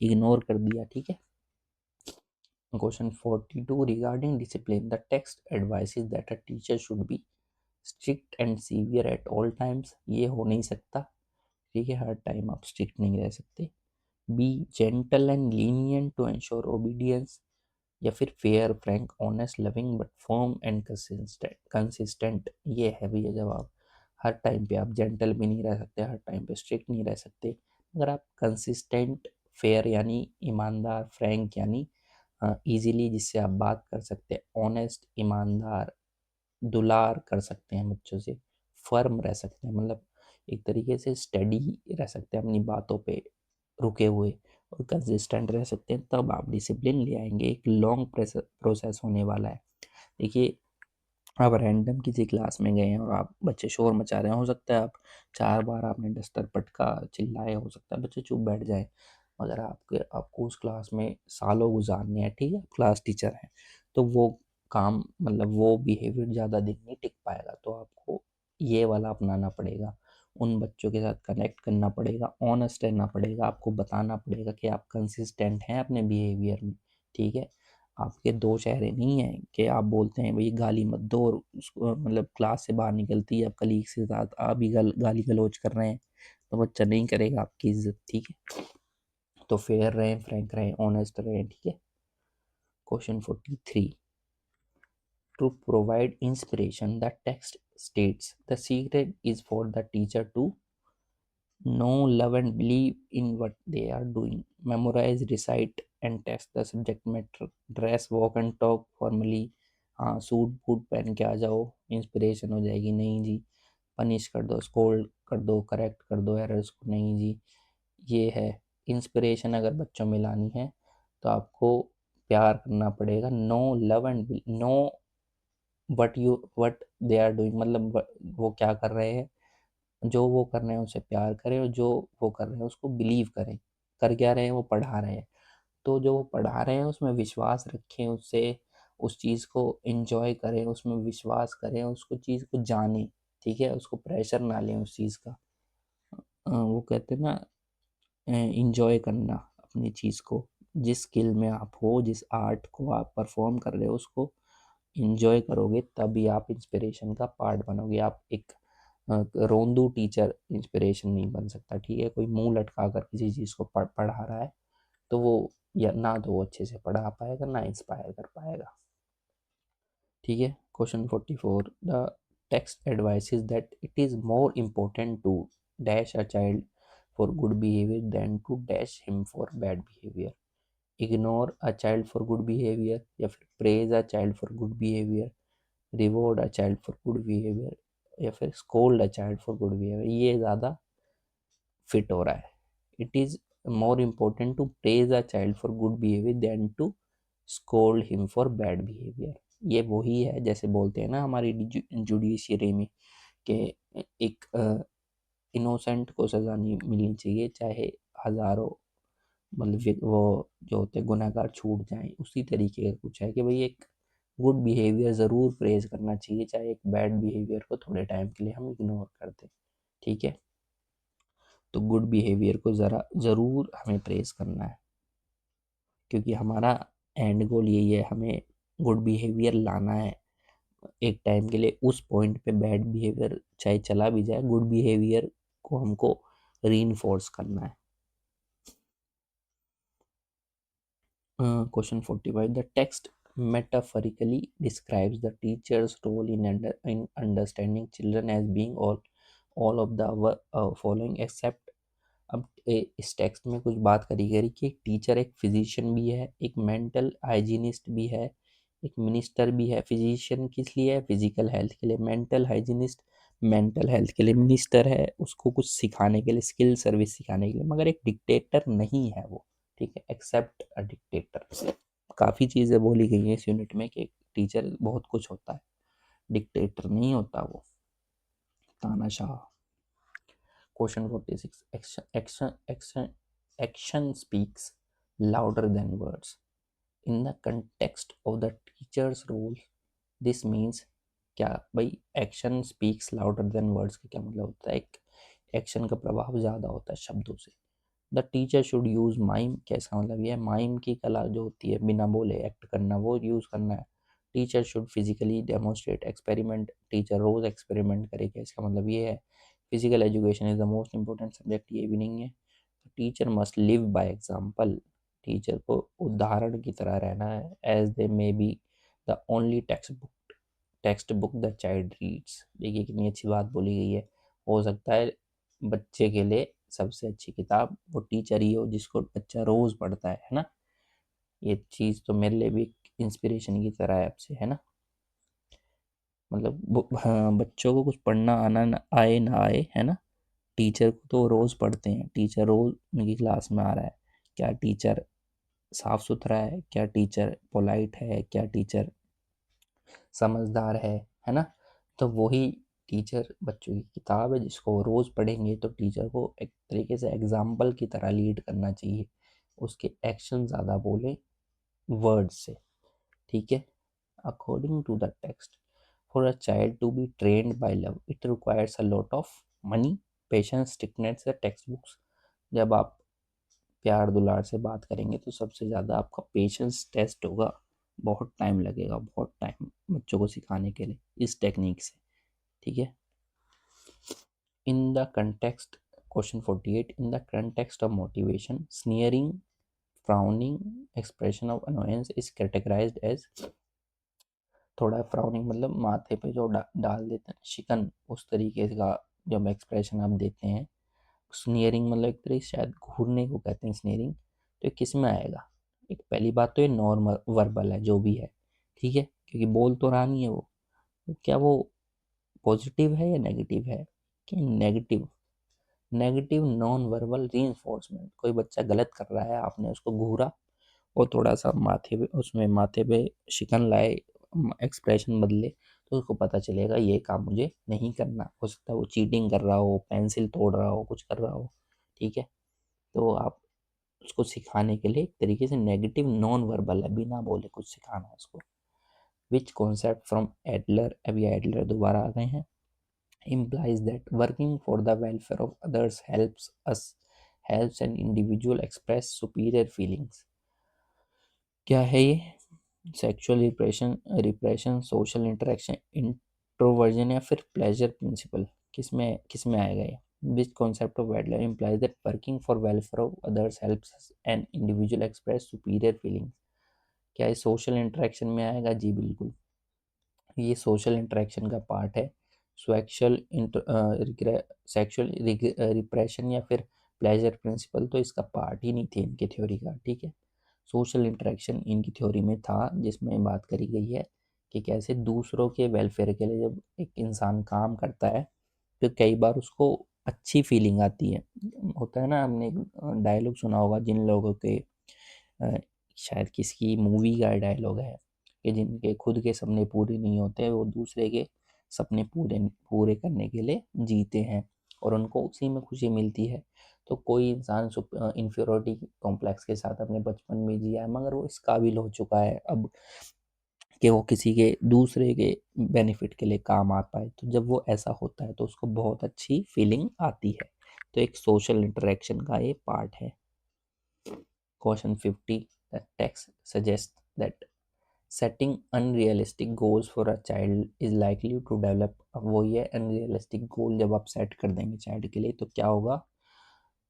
इग्नोर कर दिया, ठीक है। Question 42 regarding discipline the text advises that a teacher should be strict and severe at all times. ये हो नहीं सकता, ठीक है, हर टाइम आप स्ट्रिक्ट नहीं रह सकते। Be gentle and lenient to ensure obedience, या फिर fair frank honest loving but firm and consistent. ये है भैया जवाब। हर टाइम पे आप जेंटल भी नहीं रह सकते, हर टाइम पे स्ट्रिक्ट नहीं रह सकते, अगर आप कंसिस्टेंट, फेयर यानी ईमानदार, फ्रैंक यानी इजीली जिससे आप बात कर सकते हैं, ऑनेस्ट ईमानदार, दुलार कर सकते हैं बच्चों से, फर्म रह सकते हैं, मतलब एक तरीके से स्टडी रह सकते हैं अपनी बातों पे रुके हुए, और कंसिस्टेंट रह सकते हैं, तब आप डिसिप्लिन ले आएंगे। एक लॉन्ग प्रोसेस होने वाला है। देखिए, आप रैंडम किसी क्लास में गए हैं और आप बच्चे शोर मचा रहे हैं, हो सकता है आप 4 बार आपने डस्टर पटका, चिल्लाए, हो सकता है बच्चे चुप बैठ जाए, मगर आपको उस क्लास में सालों गुजारने हैं, ठीक है, क्लास टीचर हैं, तो वो काम, मतलब वो बिहेवियर ज़्यादा दिन नहीं टिक पाएगा। तो आपको ये वाला अपनाना पड़ेगा, उन बच्चों के साथ कनेक्ट करना पड़ेगा, ऑनेस्ट रहना पड़ेगा, आपको बताना पड़ेगा कि आप कंसिस्टेंट हैं अपने बिहेवियर में, ठीक है। आपके दो चेहरे नहीं हैं कि आप बोलते हैं भाई गाली मत दो और उसको मतलब क्लास से बाहर निकलती है आप कलीग के साथ आप भी गाली गलौज कर रहे हैं, तो बच्चा नहीं करेगा आपकी इज्जत, ठीक है। तो फेयर रहें, फ्रैंक रहें, ऑनेस्ट रहें, ठीक है। Question 43 to provide inspiration the text states the secret is for the teacher to know, love, and believe in what they are doing. Memorize, recite, and test the subject matter. Dress, walk, and talk formally. हाँ, suit boot पहन के आ जाओ, inspiration हो जाएगी। नहीं जी, punish कर दो, scold कर दो, करेक्ट कर दो एरर्स को। नहीं जी, ये है इंस्पिरेशन। अगर बच्चों में लानी है तो आपको प्यार करना पड़ेगा। Know, love and know what they are doing, मतलब वो क्या कर रहे हैं, जो वो कर रहे हैं उसे प्यार करें, और जो वो कर रहे हैं उसको बिलीव करें। कर क्या रहे हैं, वो पढ़ा रहे हैं, तो जो वो पढ़ा रहे हैं उसमें विश्वास रखें, उससे उस चीज़ को एंजॉय करें, उसमें विश्वास करें, उसको चीज़ को जानें, ठीक है, उसको प्रेशर ना लें उस चीज़ का। वो कहते हैं ना, इंजॉय करना अपनी चीज़ को, जिस स्किल में आप हो, जिस आर्ट को आप परफॉर्म कर रहे हो उसको इंजॉय करोगे, तभी आप इंस्पिरेशन का पार्ट बनोगे। आप एक रोंदू टीचर इंस्पिरेशन नहीं बन सकता, ठीक है। कोई मुंह लटका कर किसी चीज़ को पढ़ा रहा है तो वो, या ना तो वो अच्छे से पढ़ा पाएगा ना इंस्पायर कर पाएगा, ठीक है। Question 44 the text advises that it is more important to dash a child for good behaviour than to dash him for bad behaviour. Ignore a child for good behaviour, या फिर praise a child for good behaviour, reward a child for good behaviour, या फिर scold a child for good behaviour. ये ज़्यादा fit हो रहा है। It is more important to praise a child for good behaviour than to scold him for bad behaviour. ये वही है जैसे बोलते हैं ना हमारी जुडिशरी में कि एक इनोसेंट को सज़ा नहीं मिलनी चाहिए चाहे हज़ारों, मतलब वो जो होते हैं गुनहगार छूट जाएं। उसी तरीके का कुछ है कि भाई एक गुड बिहेवियर ज़रूर प्रेज करना चाहिए, चाहे एक बैड बिहेवियर को थोड़े टाइम के लिए हम इग्नोर कर दें, ठीक है। तो गुड बिहेवियर को ज़रूर हमें प्रेज करना है, क्योंकि हमारा एंड गोल यही है, हमें गुड बिहेवियर लाना है। एक टाइम के लिए उस पॉइंट पे बैड बिहेवियर चाहे चला भी जाए, गुड बिहेवियर को हमको रीइंफोर्स करना है। Question 45 the text metaphorically describes the teacher's role in understanding children as being all of the following except। अब इस टेक्स्ट में कुछ बात करी गई कि एक टीचर एक फिजिशियन भी है, एक मेंटल हाइजीनिस्ट भी है, एक मिनिस्टर भी है। फिजिशियन किस लिए है, फिजिकल हेल्थ के लिए। मेंटल हाइजीनिस्ट मेंटल हेल्थ के लिए। मिनिस्टर है उसको कुछ सिखाने के लिए, स्किल सर्विस सिखाने के लिए, मगर एक डिक्टेटर नहीं है वो, ठीक है, एक्सेप्ट अ डिक्टेटर। काफ़ी चीज़ें बोली गई हैं इस यूनिट में कि टीचर बहुत कुछ होता है, डिक्टेटर नहीं होता वो, तानाशाह। Question 46 action speaks louder than words in the context of the teacher's role. This means क्या भाई, action speaks louder than words का क्या मतलब होता है? एक एक्शन का प्रभाव ज़्यादा होता है शब्दों से। The teacher should use mime, कैसा मतलब ये है, माइम की कला जो होती है बिना बोले एक्ट करना, वो यूज़ करना है। Teacher should physically demonstrate experiment, teacher रोज़ एक्सपेरिमेंट करे, क्या इसका मतलब ये है? Physical education is the most important subject, ये भी नहीं है। Teacher must live by example, teacher को उदाहरण की तरह रहना है। As they may be the only text book the child reads, देखिए कितनी अच्छी बात बोली गई है। हो सकता है बच्चे के लिए सबसे अच्छी किताब वो टीचर ही हो जिसको बच्चा रोज पढ़ता है ना। ये चीज़ तो मेरे लिए भी इंस्पिरेशन की तरह है आपसे, है ना। मतलब हाँ, बच्चों को कुछ पढ़ना आना ना आए ना आए, है ना, टीचर को तो रोज पढ़ते हैं, टीचर रोज उनकी क्लास में आ रहा है। क्या टीचर साफ सुथरा है? क्या टीचर पोलाइट है? क्या टीचर समझदार है ना। तो वही टीचर बच्चों की किताब है जिसको वो रोज़ पढ़ेंगे। तो टीचर को एक तरीके से एग्जाम्पल की तरह लीड करना चाहिए, उसके एक्शन ज़्यादा बोले वर्ड से, ठीक है। According to the text, for a child to be trained by love it requires a lot of money, patience, stickiness, text books. जब आप प्यार दुलार से बात करेंगे तो सबसे ज़्यादा आपका पेशेंस टेस्ट होगा, बहुत टाइम लगेगा, बहुत टाइम बच्चों को सिखाने के लिए इस टेक्निक से, ठीक है। In the context, question 48, in the context of motivation sneering frowning expression of annoyance is categorized as, थोड़ा फ्राउनिंग मतलब माथे पे जो डाल देते हैं शिकन, उस तरीके का जब एक्सप्रेशन आप देते हैं। स्नीयरिंग मतलब एक तरीके से शायद घूरने को कहते हैं स्नीयरिंग। तो ये किस में आएगा? एक पहली बात तो ये नॉर्मल वर्बल है जो भी है, ठीक है, क्योंकि बोल तो रहा नहीं है वो। तो क्या वो पॉजिटिव है या नेगेटिव है? कि negative, negative non verbal reinforcement. कोई बच्चा गलत कर रहा है, आपने उसको घूरा और थोड़ा सा माथे पे, उसमें माथे पे शिकन लाए, एक्सप्रेशन बदले, तो उसको पता चलेगा ये काम मुझे नहीं करना। हो सकता है वो चीटिंग कर रहा हो, पेंसिल तोड़ रहा हो, कुछ कर रहा हो, ठीक है। तो आप उसको सिखाने के लिए एक तरीके से नेगेटिव नॉन वर्बल है, बिना बोले कुछ सिखाना है उसको। विच कॉन्सेप्ट फ्रॉम एडलर, अभी एडलर दोबारा आ गए हैं, implies that working for the welfare of others helps an individual express superior feelings। क्या है ये? Sexual repression, social interaction, introversion, या फिर प्लेजर प्रिंसिपल? किस में आएगा ये? This concept of Adler implies that working for welfare of others helps an individual express superior feelings। क्या ये सोशल इंटरेक्शन में आएगा? जी बिल्कुल, ये सोशल इंटरेक्शन का पार्ट है। सेक्सुअल सेक्सुअल रिप्रेशन या फिर प्लेजर प्रिंसिपल तो इसका पार्ट ही नहीं थे इनके थ्योरी का, ठीक है। सोशल इंटरेक्शन इनकी थ्योरी में था, जिसमें बात करी गई है कि कैसे दूसरों के वेलफेयर के लिए जब एक इंसान काम करता है तो कई बार उसको अच्छी फीलिंग आती है। होता है ना, हमने डायलॉग सुना होगा जिन लोगों के अ, शायद किसी मूवी का डायलॉग है कि जिनके खुद के सपने पूरे नहीं होते वो दूसरे के सपने पूरे पूरे करने के लिए जीते हैं और उनको उसी में खुशी मिलती है। तो कोई इंसान इंफीरियोरिटी कॉम्प्लेक्स के साथ अपने बचपन में जिया है, मगर वो इस काबिल हो चुका है अब कि वो किसी के दूसरे के बेनिफिट के लिए काम आ पाए। तो जब वो ऐसा होता है तो उसको बहुत अच्छी फीलिंग आती है। तो एक सोशल इंटरेक्शन का ये पार्ट है। Question 50, the text suggest that setting unrealistic goals for a child is likely to develop. अब वो ये अनरियलिस्टिक गोल जब आप सेट कर देंगे चाइल्ड के लिए तो क्या होगा?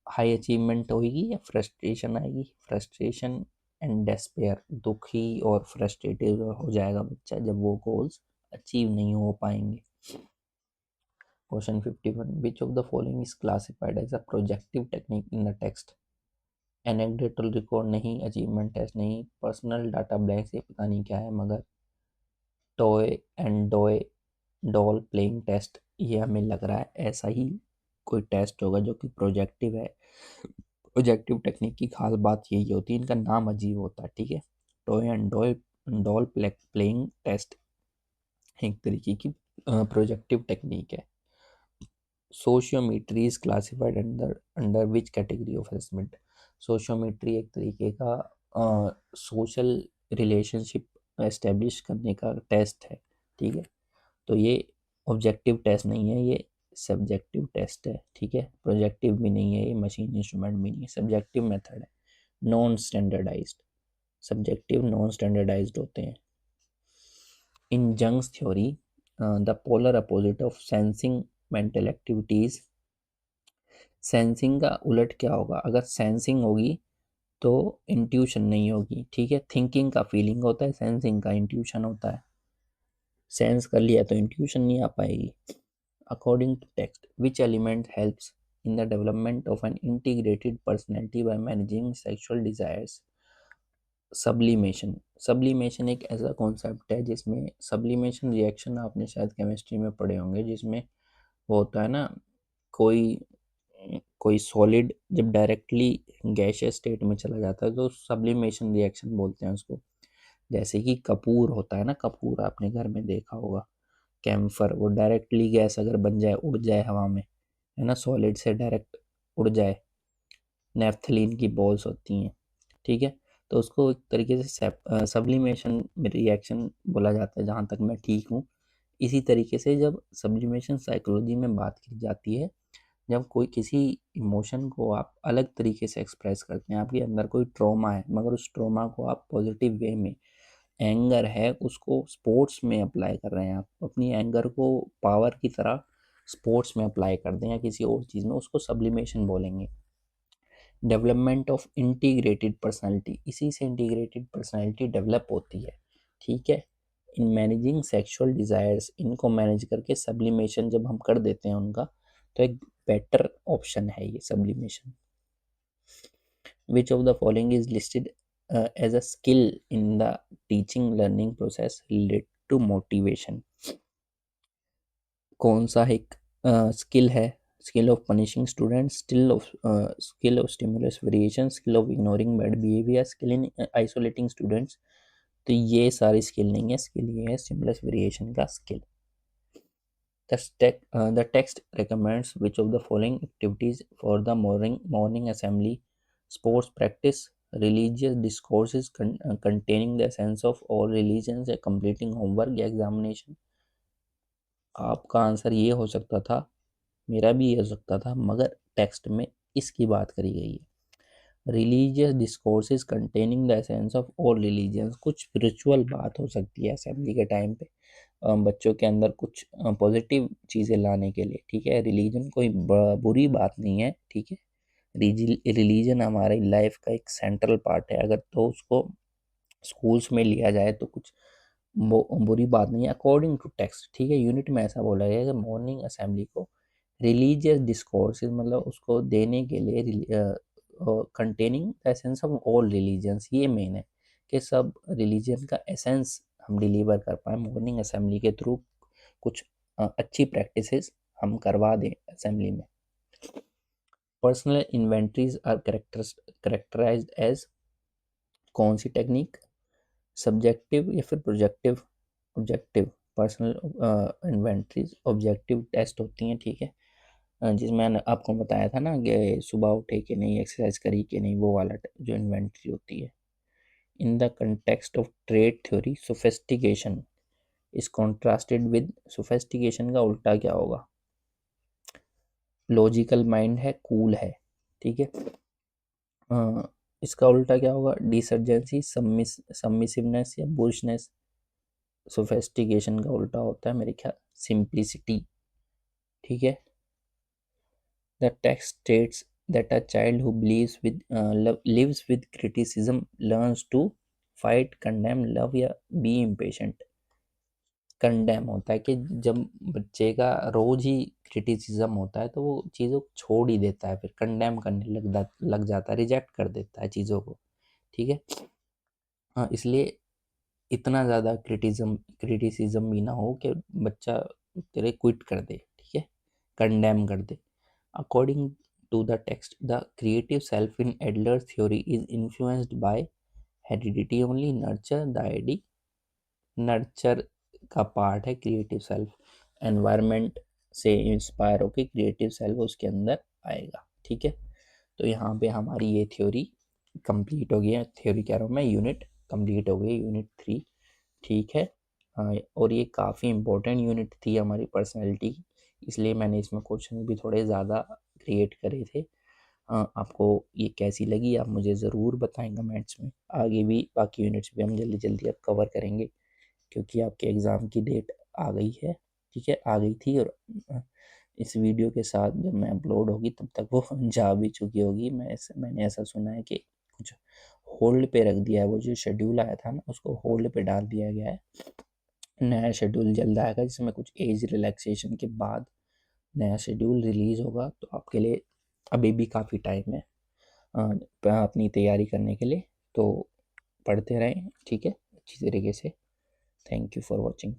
हाई अचीवमेंट होगी या फ्रस्ट्रेशन आएगी? फ्रस्ट्रेशन एंड डेस्पेयर, दुखी और फ्रस्ट्रेटेड हो जाएगा बच्चा जब वो गोल्स अचीव नहीं हो पाएंगे। Question 51, which of the following is classified as a projective technique in the text? Anecdotal record नहीं, अचीवमेंट टेस्ट नहीं, पर्सनल डाटा ब्लैंक, ये पता नहीं क्या है, मगर toy and doll playing test, ये हमें लग रहा है ऐसा ही कोई टेस्ट होगा जो कि प्रोजेक्टिव है। प्रोजेक्टिव टेक्निक की खास बात यही होती है, इनका नाम अजीब होता है, ठीक है। Toy and doll playing test एक तरीके की प्रोजेक्टिव टेक्निक है। Sociometry is classified under under which category of assessment? Sociometry एक तरीके का सोशल रिलेशनशिप एस्टेब्लिश करने का टेस्ट है, ठीक है। तो ये ऑब्जेक्टिव टेस्ट नहीं है, ये सब्जेक्टिव टेस्ट है, ठीक है। प्रोजेक्टिव भी नहीं है, ये मशीन इंस्ट्रूमेंट भी नहीं है, सब्जेक्टिव मेथड है, non standardized. Subjective non standardized होते हैं। In Jung's theory the polar opposite of sensing mental activities, sensing का उलट क्या होगा? अगर सेंसिंग होगी तो इंट्यूशन नहीं होगी, ठीक है। थिंकिंग का फीलिंग होता है, सेंसिंग का इंट्यूशन होता है। सेंस कर लिया तो इंट्यूशन नहीं आ पाएगी। According to text, which element helps in the development of an integrated personality by managing sexual desires? Sublimation. Sublimation एक ऐसा कॉन्सेप्ट है जिसमें सब्लिमेशन रिएक्शन आपने शायद केमिस्ट्री में पढ़े होंगे, जिसमें वो होता है ना, कोई कोई सॉलिड जब डायरेक्टली गैसियस स्टेट में चला जाता है तो सब्लिमेशन रिएक्शन बोलते हैं उसको। जैसे कि कपूर होता है ना, कपूर आपने घर में देखा होगा, कैम्फर, वो डायरेक्टली गैस अगर बन जाए, उड़ जाए हवा में, है ना, सॉलिड से डायरेक्ट उड़ जाए, नेफ्थलीन की बॉल्स होती हैं, ठीक है। तो उसको एक तरीके से सब्लिमेशन रिएक्शन बोला जाता है, जहाँ तक मैं ठीक हूँ। इसी तरीके से जब सब्लिमेशन साइकोलॉजी में बात की जाती है, जब कोई किसी इमोशन को आप अलग तरीके से एक्सप्रेस करते हैं, आपके अंदर कोई ट्रॉमा है मगर उस ट्रॉमा को आप पॉजिटिव वे में, एंगर है उसको स्पोर्ट्स में अप्लाई कर रहे हैं, आप अपनी एंगर को पावर की तरह स्पोर्ट्स में अप्लाई कर दें या किसी और चीज़ में, उसको सब्लिमेशन बोलेंगे। डेवलपमेंट ऑफ इंटीग्रेटेड पर्सनालिटी, इसी से इंटीग्रेटेड पर्सनालिटी डेवलप होती है, ठीक है। इन मैनेजिंग सेक्सुअल डिज़ायर्स, इनको मैनेज करके सब्लिमेशन जब हम कर देते हैं उनका, तो एक बेटर ऑप्शन है ये sublimation. Which of the following is listed as a skill in the teaching learning process related to motivation? कौन सा एक स्किल है? Skill of punishing students, skill of stimulus variation, skill of ignoring bad behaviour, skill in isolating students. तो ये सारी skill नहीं है, skill ये है स्टिमुलस वेरिएशन का skill. The text recommends which of the following activities for the morning assembly: sports practice, religious discourses containing the essence of all religions, completing homework या examination? आपका आंसर ये हो सकता था, मेरा भी ये हो सकता था, मगर टेक्स्ट में इसकी बात करी गई है। Religious discourses containing the essence of all religions, कुछ स्पिरिचुअल बात हो सकती है असेंबली के टाइम पे, बच्चों के अंदर कुछ पॉजिटिव चीज़ें लाने के लिए, ठीक है। रिलीजन कोई बुरी बात नहीं है, ठीक है। रिलीजन हमारी लाइफ का एक सेंट्रल पार्ट है, अगर तो उसको स्कूल्स में लिया जाए तो कुछ बुरी बात नहीं है अकॉर्डिंग टू टेक्स्ट, ठीक है। यूनिट में ऐसा बोला गया कि मॉर्निंग असेंबली को रिलीजियस डिस्कोर्स, मतलब उसको देने के लिए containing essence of all religions, ये मेन है कि सब रिलीजन का एसेंस हम डिलीवर कर पाए मॉर्निंग असेंबली के थ्रू, कुछ अच्छी प्रैक्टिसेस हम करवा दें असेंबली में। Personal inventories are characterized as, कौन सी टेक्निक? सब्जेक्टिव या फिर projective? Objective. Personal inventories objective test होती हैं, ठीक है, जिसमें मैंने आपको बताया था ना कि सुबह उठे कि नहीं, एक्सरसाइज करी कि नहीं, वो वाला जो इन्वेंटरी होती है। In the context of trade theory, sophistication is contrasted with, sophistication का उल्टा क्या होगा? लॉजिकल माइंड है, कूल है, ठीक है। इसका उल्टा क्या होगा? डिसर्जेंसी, सबमिसिवनेस या बुलिशनेस। सोफेस्टिकेशन का उल्टा होता है मेरे ख्याल सिंप्लिसिटी, ठीक है। The text states that a child who lives with criticism learns to fight, condemn, love या be impatient? कंडेम होता है कि जब बच्चे का रोज ही क्रिटिसिज्म होता है तो वो चीज़ों को छोड़ ही देता है, फिर कंडेम करने लग जाता है, रिजेक्ट कर देता है चीज़ों को, ठीक है। हाँ, इसलिए इतना ज़्यादा क्रिटिसिज्म भी ना हो कि बच्चा तेरे क्विट कर दे, ठीक है, कंडेम कर दे। According to the text, the creative self in Adler's theory is influenced by heredity only, nurture, the id. Nurture का पार्ट है क्रिएटिव सेल्फ, एनवायरनमेंट से इंस्पायर होकर क्रिएटिव सेल्फ उसके अंदर आएगा, ठीक है। तो यहाँ पे हमारी ये थ्योरी कंप्लीट हो गई है, थ्योरी कह रहा हूँ मैं, यूनिट कंप्लीट हो गई, यूनिट 3, ठीक है। और ये काफ़ी इम्पोर्टेंट यूनिट थी हमारी पर्सनैलिटी की, इसलिए मैंने इसमें क्वेश्चन भी थोड़े ज़्यादा क्रिएट करे थे। आपको ये कैसी लगी आप मुझे ज़रूर बताएं कमेंट्स में। आगे भी बाकी यूनिट्स भी हम जल्दी जल्दी अब कवर करेंगे, क्योंकि आपके एग्ज़ाम की डेट आ गई है। ठीक है, आ गई थी, और इस वीडियो के साथ जब मैं अपलोड होगी तब तक वो जा भी चुकी होगी। मैंने ऐसा सुना है कि कुछ होल्ड पे रख दिया है, वो जो शेड्यूल आया था ना उसको होल्ड पे डाल दिया गया है। नया शेड्यूल जल्द आएगा जिसमें कुछ एज रिलैक्सेशन के बाद नया शेड्यूल रिलीज़ होगा, तो आपके लिए अभी भी काफ़ी टाइम है अपनी तैयारी करने के लिए। तो पढ़ते रहें, ठीक है, अच्छी तरीके से। Thank you for watching.